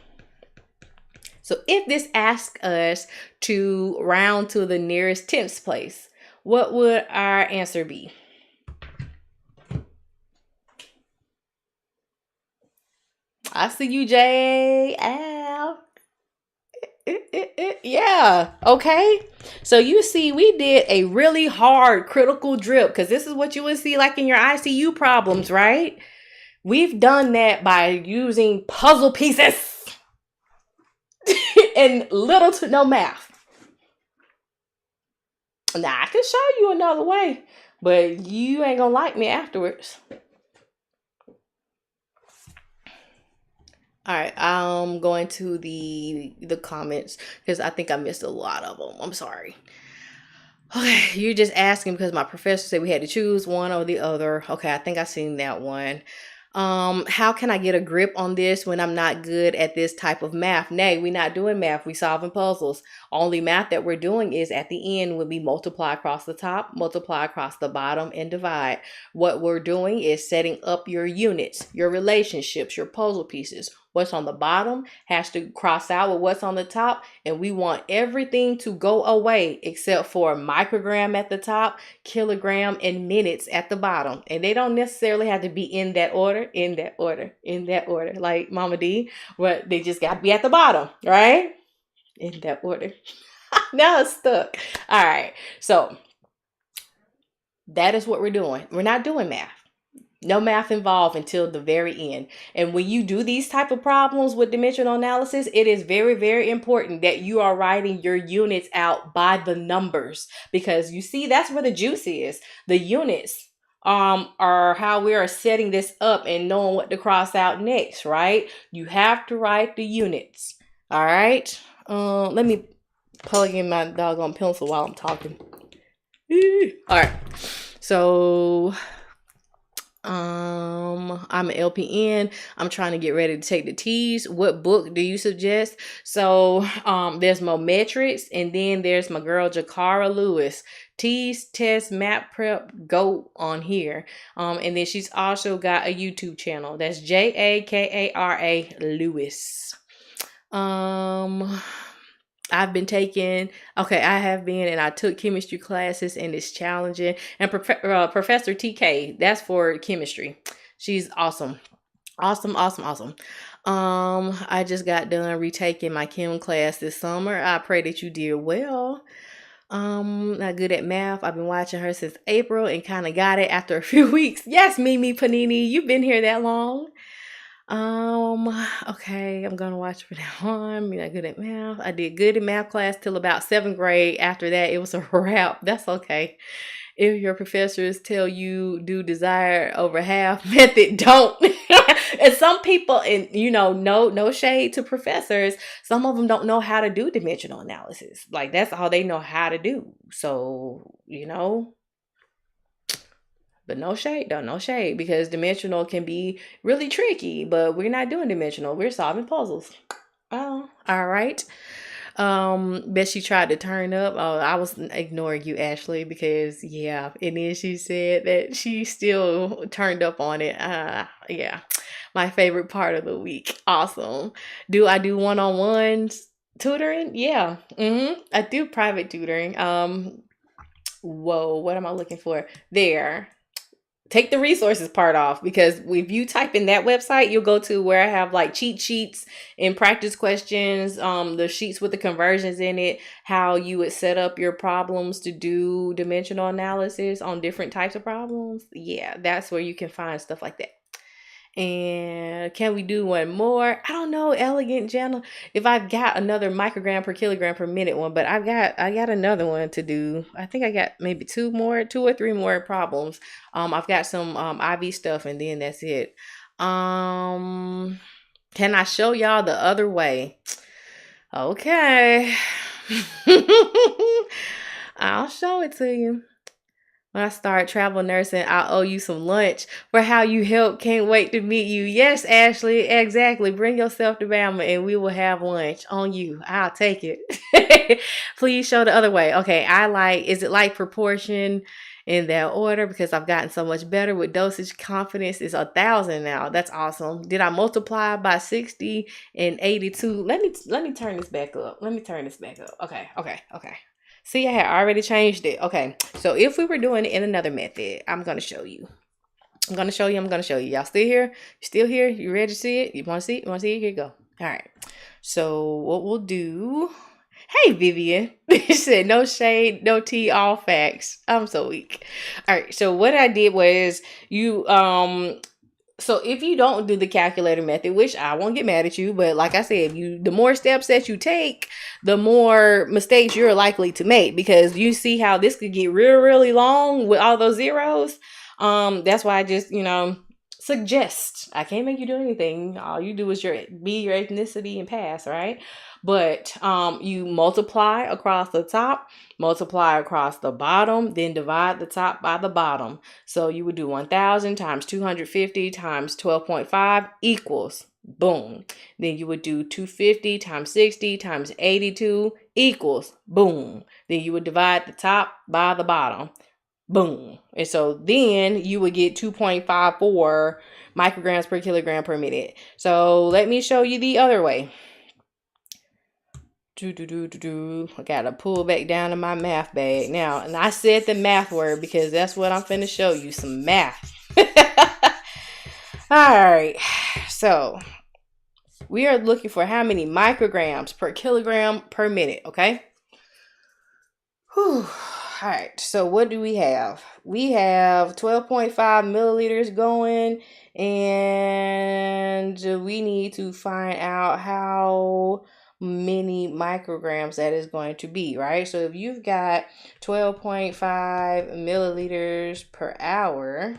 So if this asks us to round to the nearest tenths place, what would our answer be? I see you, Jay. Al. Yeah. Okay. So you see, we did a really hard critical drip because this is what you would see like in your ICU problems, right? We've done that by using puzzle pieces and little to no math. Now I can show you another way, but you ain't gonna like me afterwards. All right, I'm going to the comments because I think I missed a lot of them. I'm sorry. Okay, you're just asking because my professor said we had to choose one or the other. Okay, I think I've seen that one. How can I get a grip on this when I'm not good at this type of math? Nay, we're not doing math. We're solving puzzles. Only math that we're doing is at the end when we multiply across the top, multiply across the bottom, and divide. What we're doing is setting up your units, your relationships, your puzzle pieces. What's on the bottom has to cross out with what's on the top, and we want everything to go away except for microgram at the top, kilogram, and minutes at the bottom. And they don't necessarily have to be in that order, like Mama D, but they just got to be at the bottom, right? In that order. Now it's stuck. All right, so that is what we're doing. We're not doing math. No math involved until the very end. And when you do these type of problems with dimensional analysis, it is very, very important that you are writing your units out by the numbers, because you see, that's where the juice is. The units are how we are setting this up and knowing what to cross out next, right? You have to write the units. All right. Let me plug in my doggone pencil while I'm talking. All right. So I'm an LPN. I'm trying to get ready to take the T's. What book do you suggest? So there's Mometrics, and then there's my girl Jakara Lewis. T's Test Map Prep Go on here. And then she's also got a YouTube channel. That's Jakara Lewis. I have been, and I took chemistry classes, and it's challenging. And Professor TK, that's for chemistry. She's awesome. Awesome. I just got done retaking my chem class this summer. I pray that you did well. Not good at math. I've been watching her since April and kind of got it after a few weeks. Yes, Mimi Panini, you've been here that long. Okay, I'm gonna watch from now on. I'm not good at math. I did good in math class till about 7th grade. After that, it was a wrap. That's okay. If your professors tell you do desired over half method, don't. And some people, and no shade to professors, some of them don't know how to do dimensional analysis. Like, that's all they know how to do. So, but no shade, because dimensional can be really tricky, but we're not doing dimensional. We're solving puzzles. Oh, all right. Bet she tried to turn up. Oh, I was ignoring you, Ashley, because and then she said that she still turned up on it. Yeah, my favorite part of the week. Awesome. Do I do one-on-ones tutoring? Yeah. I do private tutoring. Whoa, what am I looking for? There. Take the resources part off, because if you type in that website, you'll go to where I have like cheat sheets and practice questions, the sheets with the conversions in it, how you would set up your problems to do dimensional analysis on different types of problems. Yeah, that's where you can find stuff like that. And can we do one more? I don't know, Elegant Jenna, if I've got another microgram per kilogram per minute one, but I got another one to do. I think I got maybe 2 or 3 more problems. I've got some IV stuff, and then that's it. Can I show y'all the other way? Okay. I'll show it to you. When I start travel nursing, I'll owe you some lunch for how you helped. Can't wait to meet you. Yes, Ashley, exactly. Bring yourself to Bama and we will have lunch on you. I'll take it. Please show the other way. Okay, is it like proportion in that order? Because I've gotten so much better with dosage. Confidence is 1,000 now. That's awesome. Did I multiply by 60 and 82? Let me turn this back up. Okay. See, I had already changed it. Okay, so if we were doing it in another method, I'm going to show you. Y'all still here? You still here? You ready to see it? You want to see it? Here you go. All right. So what we'll do... Hey, Vivian. She said, no shade, no tea, all facts. I'm so weak. All right. So what I did was so if you don't do the calculator method, which I won't get mad at you, but like I said, the more steps that you take, the more mistakes you're likely to make, because you see how this could get really long with all those zeros. That's why I just, suggest. I can't make you do anything. All you do is be your ethnicity and pass, right? But you multiply across the top, multiply across the bottom, then divide the top by the bottom. So you would do 1,000 times 250 times 12.5 equals, boom. Then you would do 250 times 60 times 82 equals, boom. Then you would divide the top by the bottom, boom. And so then you would get 2.54 micrograms per kilogram per minute. So let me show you the other way. I gotta pull back down to my math bag now. And I said the math word because that's what I'm finna show you, some math. Alright, so we are looking for how many micrograms per kilogram per minute, okay? Whew. All right, so what do we have? We have 12.5 milliliters going, and we need to find out how many micrograms that is going to be, right? So if you've got 12.5 milliliters per hour,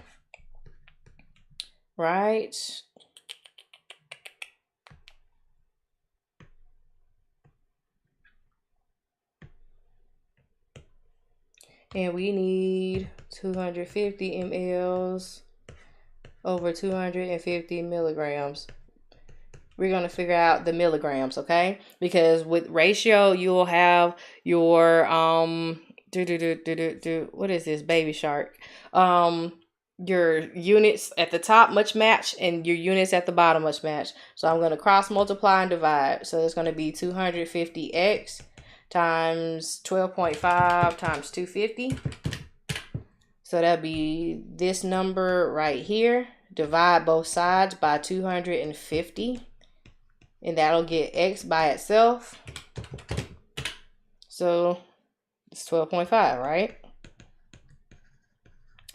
right? And we need 250 mLs over 250 milligrams. We're going to figure out the milligrams, okay? Because with ratio, you'll have your, what is this, baby shark? Your units at the top must match and your units at the bottom must match. So I'm going to cross multiply and divide. So it's going to be 250x times 12.5 times 250. So that'd be this number right here. Divide both sides by 250. And that'll get x by itself. So it's 12.5, right?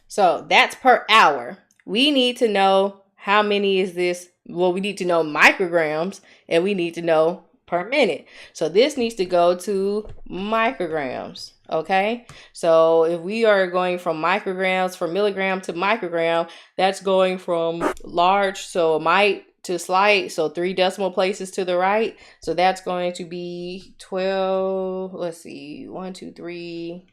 So that's per hour. We need to know how many is this. Well, we need to know micrograms and we need to know per minute. So this needs to go to micrograms. Okay. So if we are going from micrograms from milligram to microgram, that's going from large. So might to slight. So 3 decimal places to the right. So that's going to be 12. Let's see. 1, 2, 3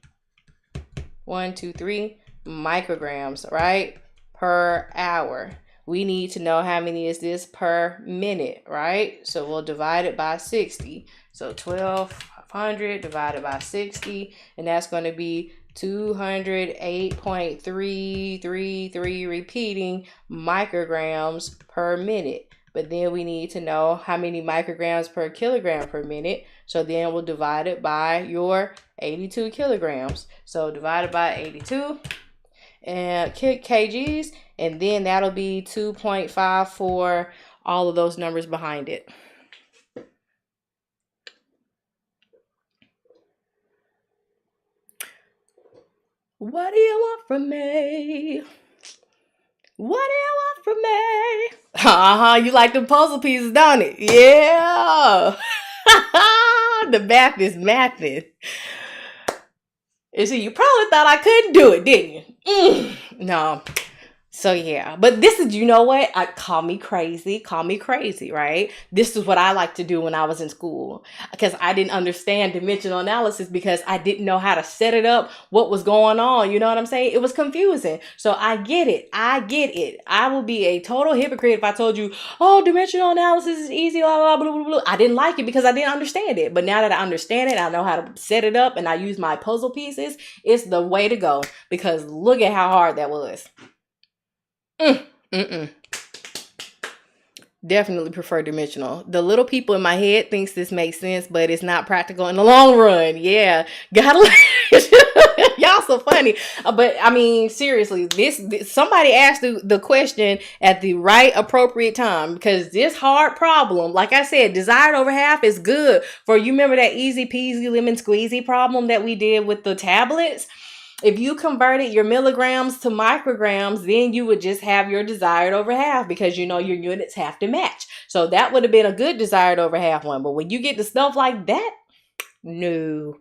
micrograms, right? Per hour. We need to know how many is this per minute, right? So we'll divide it by 60. So 1200 divided by 60, and that's going to be 208.333 repeating micrograms per minute. But then we need to know how many micrograms per kilogram per minute. So then we'll divide it by your 82 kilograms. So divided by 82 and kgs, and then that'll be 2.5 for all of those numbers behind it. What do you want from me? What do you want from me? You like the puzzle pieces, don't it? Yeah. The math is mathing. And so you probably thought I couldn't do it, didn't you? No. So yeah, but this is, you know what? Call me crazy, right? This is what I like to do when I was in school, because I didn't understand dimensional analysis because I didn't know how to set it up, what was going on. You know what I'm saying? It was confusing. So I get it. I will be a total hypocrite if I told you, oh, dimensional analysis is easy, blah, blah, blah, blah, blah. I didn't like it because I didn't understand it. But now that I understand it, I know how to set it up and I use my puzzle pieces. It's the way to go, because look at how hard that was. Definitely prefer dimensional. The little people in my head thinks this makes sense, but it's not practical in the long run. Yeah, gotta y'all so funny. But I mean, seriously, this somebody asked the question at the right appropriate time, because this hard problem, like I said, desired over half is good for you. Remember that easy peasy lemon squeezy problem that we did with the tablets? If you converted your milligrams to micrograms, then you would just have your desired over half, because you know your units have to match. So that would have been a good desired over half one. But when you get to stuff like that, no,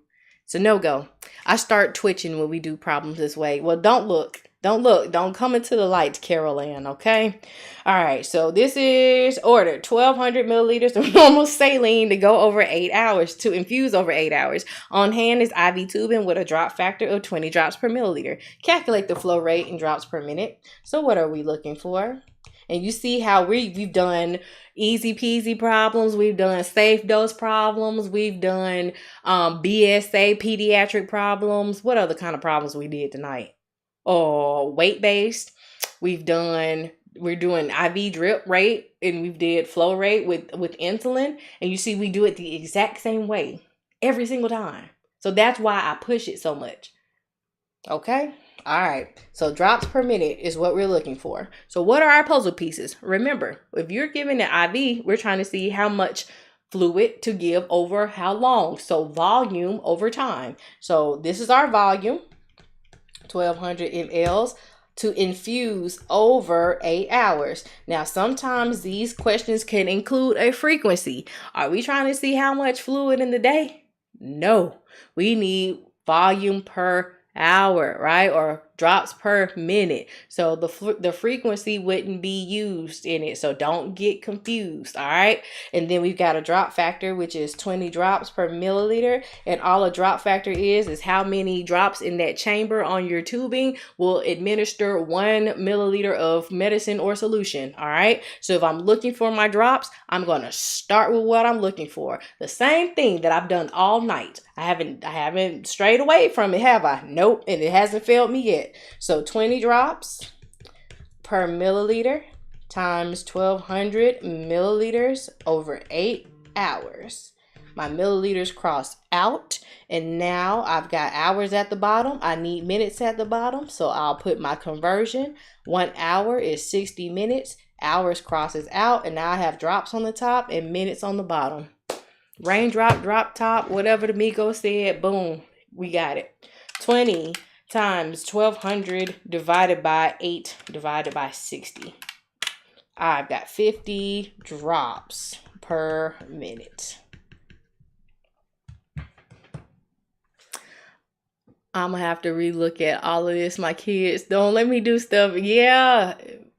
it's a no-go. I start twitching when we do problems this way. Well, don't look. Don't come into the light, Carol Ann, okay? All right, so this is ordered 1,200 milliliters of normal saline to go over 8 hours, to infuse over 8 hours. On hand is IV tubing with a drop factor of 20 drops per milliliter. Calculate the flow rate in drops per minute. So what are we looking for? And you see how we've done easy peasy problems. We've done safe dose problems. We've done BSA pediatric problems. What other kind of problems we did tonight? Or weight-based. We're doing IV drip rate, and we did flow rate with insulin. And you see we do it the exact same way every single time. So that's why I push it so much. Okay? All right. So drops per minute is what we're looking for. So what are our puzzle pieces? Remember, if you're giving an IV, we're trying to see how much fluid to give over how long? So volume over time. So this is our volume, 1200 mLs to infuse over 8 hours. Now, sometimes these questions can include a frequency. Are we trying to see how much fluid in the day? No, we need volume per hour, right? Or drops per minute. So the frequency wouldn't be used in it. So don't get confused, all right? And then we've got a drop factor, which is 20 drops per milliliter. And all a drop factor is how many drops in that chamber on your tubing will administer 1 milliliter of medicine or solution, all right? So if I'm looking for my drops, I'm going to start with what I'm looking for. The same thing that I've done all night. I haven't strayed away from it, have I? Nope, and it hasn't failed me yet. So 20 drops per milliliter times 1200 milliliters over 8 hours. My milliliters cross out, and now I've got hours at the bottom. I need minutes at the bottom, so I'll put my conversion. 1 hour is 60 minutes. Hours crosses out, and now I have drops on the top and minutes on the bottom. Raindrop, drop top, whatever the Migos said, boom, we got it. 20 times 1200 divided by 8 divided by 60. I've got 50 drops per minute. I'm gonna have to relook at all of this. My kids don't let me do stuff. Yeah,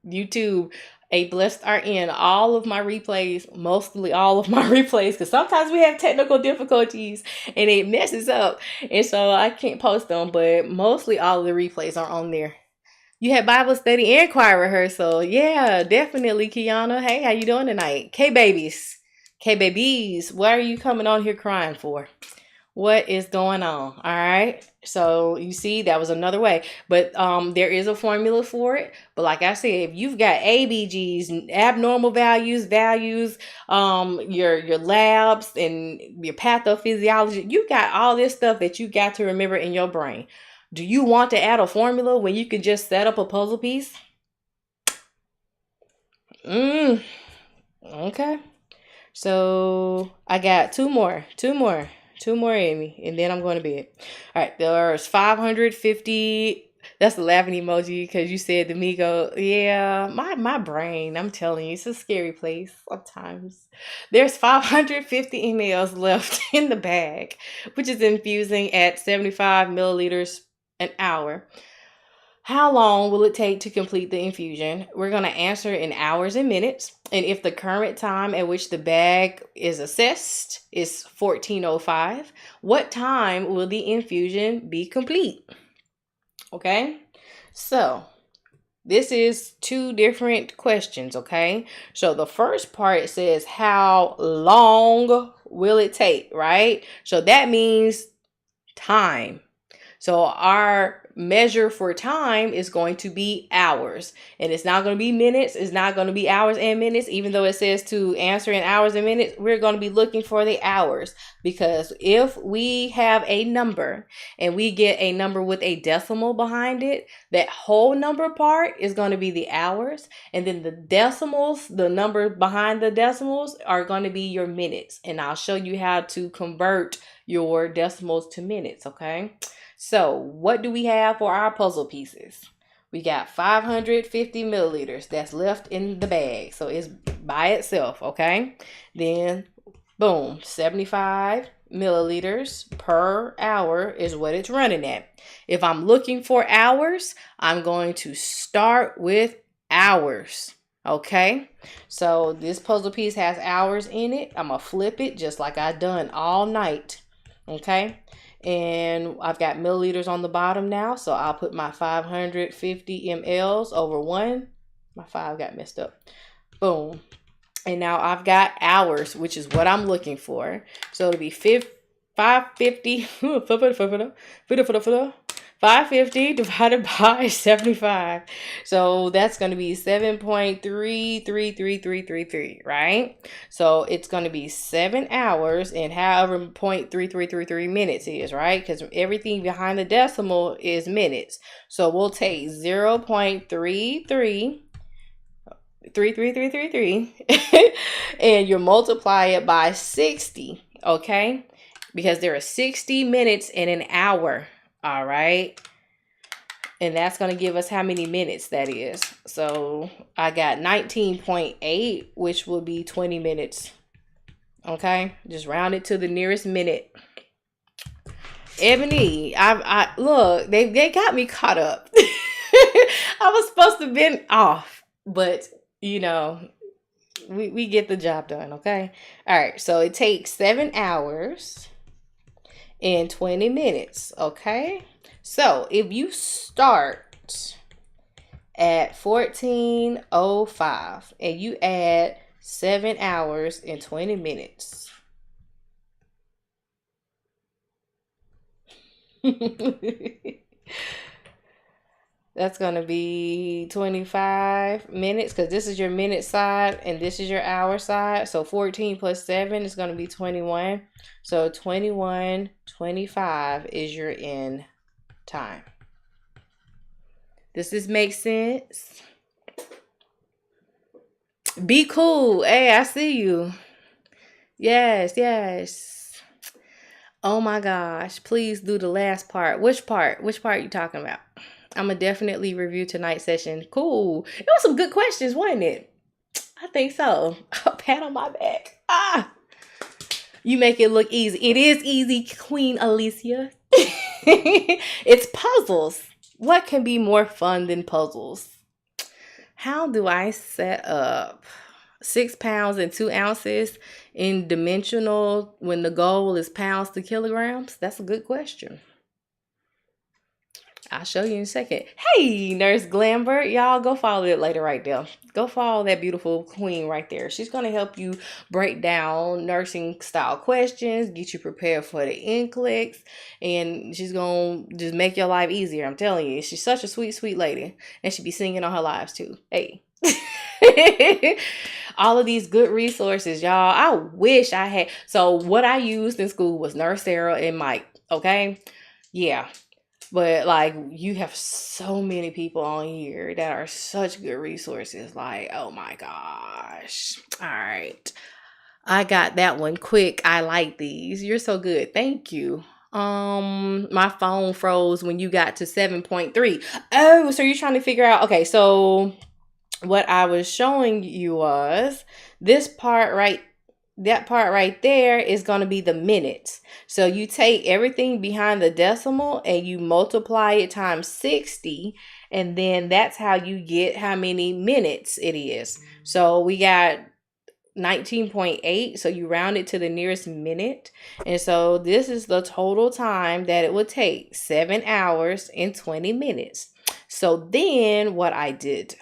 YouTube. A blessed are in all of my replays, mostly all of my replays, because sometimes we have technical difficulties and it messes up, and so I can't post them, but mostly all of the replays are on there. You had Bible study and choir rehearsal. Yeah, definitely, Kiana. Hey, how you doing tonight? K-babies, what are you coming on here crying for? What is going on? All right. So you see, that was another way, but there is a formula for it. But like I said, if you've got ABGs, abnormal values, your labs and your pathophysiology, you got all this stuff that you got to remember in your brain. Do you want to add a formula when you can just set up a puzzle piece? Okay. So I got two more in me, and then I'm going to bed. All right, there's 550. That's the laughing emoji because you said the Migo. Yeah, my brain, I'm telling you, it's a scary place sometimes. There's 550 mLs left in the bag, which is infusing at 75 milliliters an hour. How long will it take to complete the infusion? We're going to answer in hours and minutes. And if the current time at which the bag is assessed is 14:05, what time will the infusion be complete? Okay, so this is two different questions, okay? So the first part says, how long will it take, right? So that means time. So our measure for time is going to be hours, and it's not going to be minutes. It's not going to be hours and minutes, even though it says to answer in hours and minutes. We're going to be looking for the hours, because if we have a number and we get a number with a decimal behind it, that whole number part is going to be the hours, and then the decimals, the number behind the decimals, are going to be your minutes. And I'll show you how to convert your decimals to minutes, okay? So what do we have for our puzzle pieces? We got 550 milliliters that's left in the bag. So it's by itself, okay? Then, boom, 75 milliliters per hour is what it's running at. If I'm looking for hours, I'm going to start with hours, okay? So this puzzle piece has hours in it. I'm going to flip it just like I done all night, okay? And I've got milliliters on the bottom now, so I'll put my 550 mLs over 1. My 5 got messed up. Boom. And now I've got hours, which is what I'm looking for. So it'll be 550 550 divided by 75. So that's going to be 7.33333, right? So it's going to be 7 hours and however 0.3333 minutes is, right? Because everything behind the decimal is minutes. So we'll take 0.33 3 and you multiply it by 60, okay? Because there are 60 minutes in an hour, all right? And that's going to give us how many minutes that is. So I got 19.8, which will be 20 minutes. Okay, just round it to the nearest minute. Ebony, I look, they got me caught up. I was supposed to have been off, but you know, we get the job done, okay? All right, so it takes 7 hours and 20 minutes, okay? So if you start at 14:05 and you add 7 hours and 20 minutes. That's going to be 25 minutes because this is your minute side and this is your hour side. So 14 plus 7 is going to be 21. So 21:25 is your end time. Does this make sense? Be cool. Hey, I see you. Yes, yes. Oh my gosh. Please do the last part. Which part? Which part are you talking about? I'm going to definitely review tonight's session. Cool. It was some good questions, wasn't it? I think so. A pat on my back. Ah. You make it look easy. It is easy, Queen Alicia. It's puzzles. What can be more fun than puzzles? How do I set up 6 pounds and 2 ounces in dimensional when the goal is pounds to kilograms? That's a good question. I'll show you in a second. Hey, Nurse Glambert. Y'all go follow it later right there. Go follow that beautiful queen right there. She's going to help you break down nursing style questions, get you prepared for the NCLEX, and she's going to just make your life easier. I'm telling you. She's such a sweet, sweet lady. And she be singing on her lives too. Hey. All of these good resources, y'all. I wish I had. So what I used in school was Nurse Sarah and Mike. Okay. Yeah. But like you have so many people on here that are such good resources. Like, oh my gosh. All right. I got that one quick. I like these. You're so good. Thank you. My phone froze when you got to 7.3. Oh, so you're trying to figure out. Okay, so what I was showing you was this part right. That part right there is going to be the minutes. So you take everything behind the decimal and you multiply it times 60. And then that's how you get how many minutes it is. So we got 19.8. So you round it to the nearest minute. And so this is the total time that it would take. 7 hours and 20 minutes. So then what I did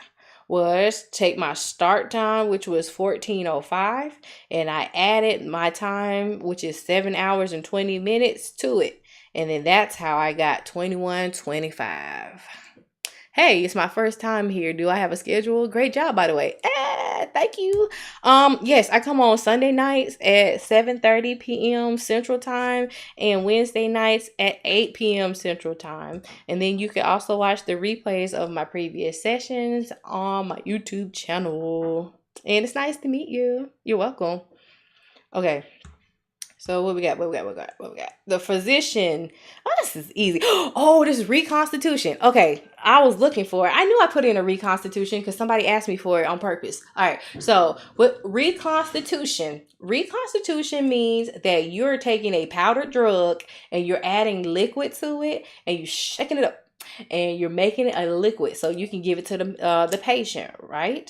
was take my start time, which was 14:05, and I added my time, which is 7 hours and 20 minutes to it. And then that's how I got 21:25. Hey, it's my first time here. Do I have a schedule? Great job, by the way. Thank you. Yes, I come on Sunday nights at 7:30 p.m. Central Time and Wednesday nights at 8 p.m. Central Time. And then you can also watch the replays of my previous sessions on my YouTube channel. And it's nice to meet you. You're welcome. Okay. So what we got? The physician. Oh, this is easy. Oh, this is Reconstitution. Okay, I was looking for it. I knew I put in a Reconstitution because somebody asked me for it on purpose. All right, so with Reconstitution means that you're taking a powdered drug and you're adding liquid to it and you're shaking it up and you're making it a liquid so you can give it to the patient, right?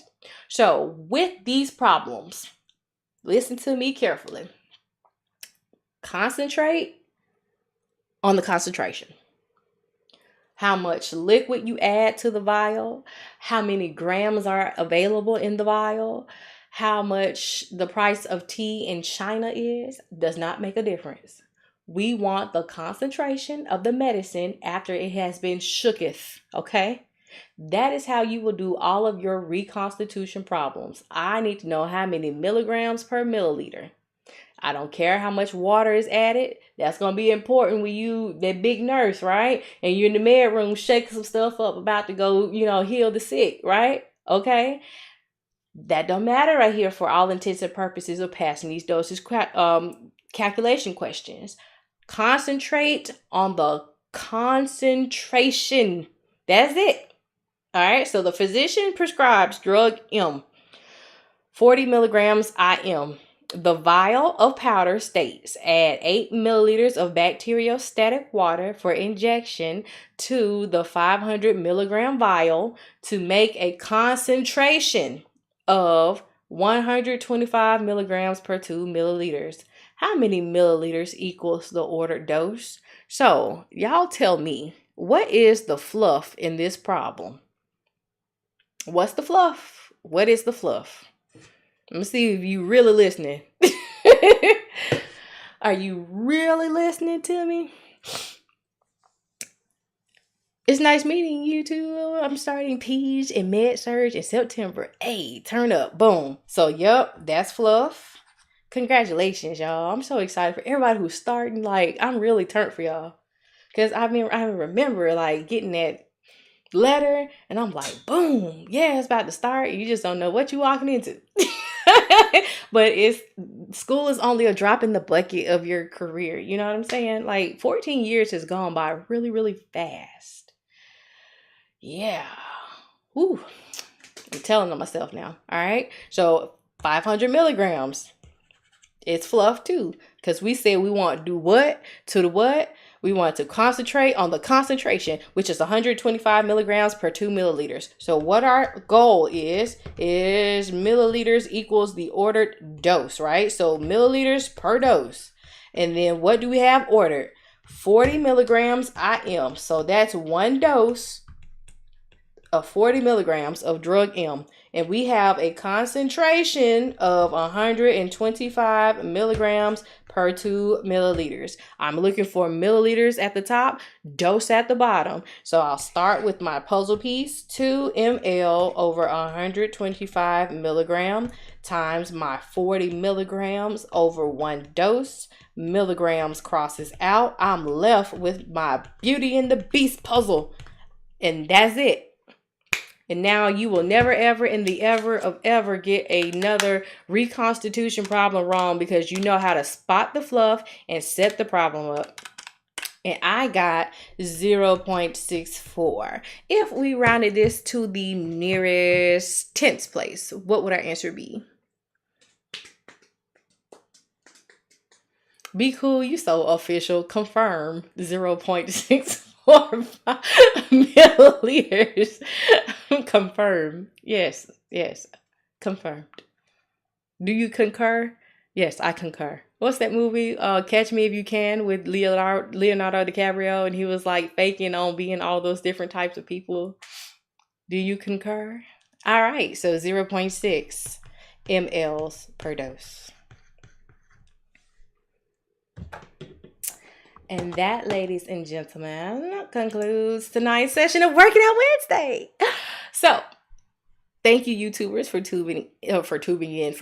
So with these problems, listen to me carefully. Concentrate on the concentration. How much liquid you add to the vial, how many grams are available in the vial, how much the price of tea in China is, does not make a difference. We want the concentration of the medicine after it has been shooketh, okay? That is how you will do all of your reconstitution problems. I need to know how many milligrams per milliliter. I don't care how much water is added. That's going to be important when you, that big nurse, right? And you're in the med room shaking some stuff up about to go, heal the sick, right? Okay. That don't matter right here for all intents and purposes of passing these dosage calculation questions. Concentrate on the concentration. That's it. All right. So the physician prescribes drug M, 40 milligrams IM. The vial of powder states add 8 milliliters of bacteriostatic water for injection to the 500 milligram vial to make a concentration of 125 milligrams per 2 milliliters. How many milliliters equals the ordered dose? So, y'all tell me, what is the fluff in this problem? What's the fluff? What is the fluff? Let me see if you really listening. Are you really listening to me? It's nice meeting you too. I'm starting Peds and Med Surg in September. Hey, turn up. Boom. So, yep, that's fluff. Congratulations, y'all. I'm so excited for everybody who's starting. Like, I'm really turned for y'all. Because I remember, like, getting that letter, and I'm like, boom. Yeah, it's about to start. You just don't know what you're walking into. But school is only a drop in the bucket of your career. You know what I'm saying? Like 14 years has gone by really, really fast. Yeah. Ooh. I'm telling on myself now. All right. So 500 milligrams. It's fluff too. Because we said we want to do what? To the what? We want to concentrate on the concentration, which is 125 milligrams per 2 milliliters. So what our goal is milliliters equals the ordered dose, right? So milliliters per dose. And then what do we have ordered? 40 milligrams IM. So that's one dose of 40 milligrams of drug M. And we have a concentration of 125 milligrams per 2 milliliters. I'm looking for milliliters at the top, dose at the bottom. So I'll start with my puzzle piece, 2 ml over 125 milligram times my 40 milligrams over one dose. Milligrams crosses out. I'm left with my Beauty and the Beast puzzle. And that's it. And now you will never, ever, in the ever get another reconstitution problem wrong because you know how to spot the fluff and set the problem up. And I got 0.64. If we rounded this to the nearest tenths place, what would our answer be? Be cool, you so official. Confirm 0.64. milliliters. Confirm. Yes. Confirmed. Do you concur? Yes, I concur. What's that movie? Catch Me If You Can with Leonardo DiCaprio, and he was like faking on being all those different types of people. Do you concur? All right, so 0.6 mLs per dose. And that, ladies and gentlemen, concludes tonight's session of Working Out Wednesday. So, thank you, YouTubers, for tuning in.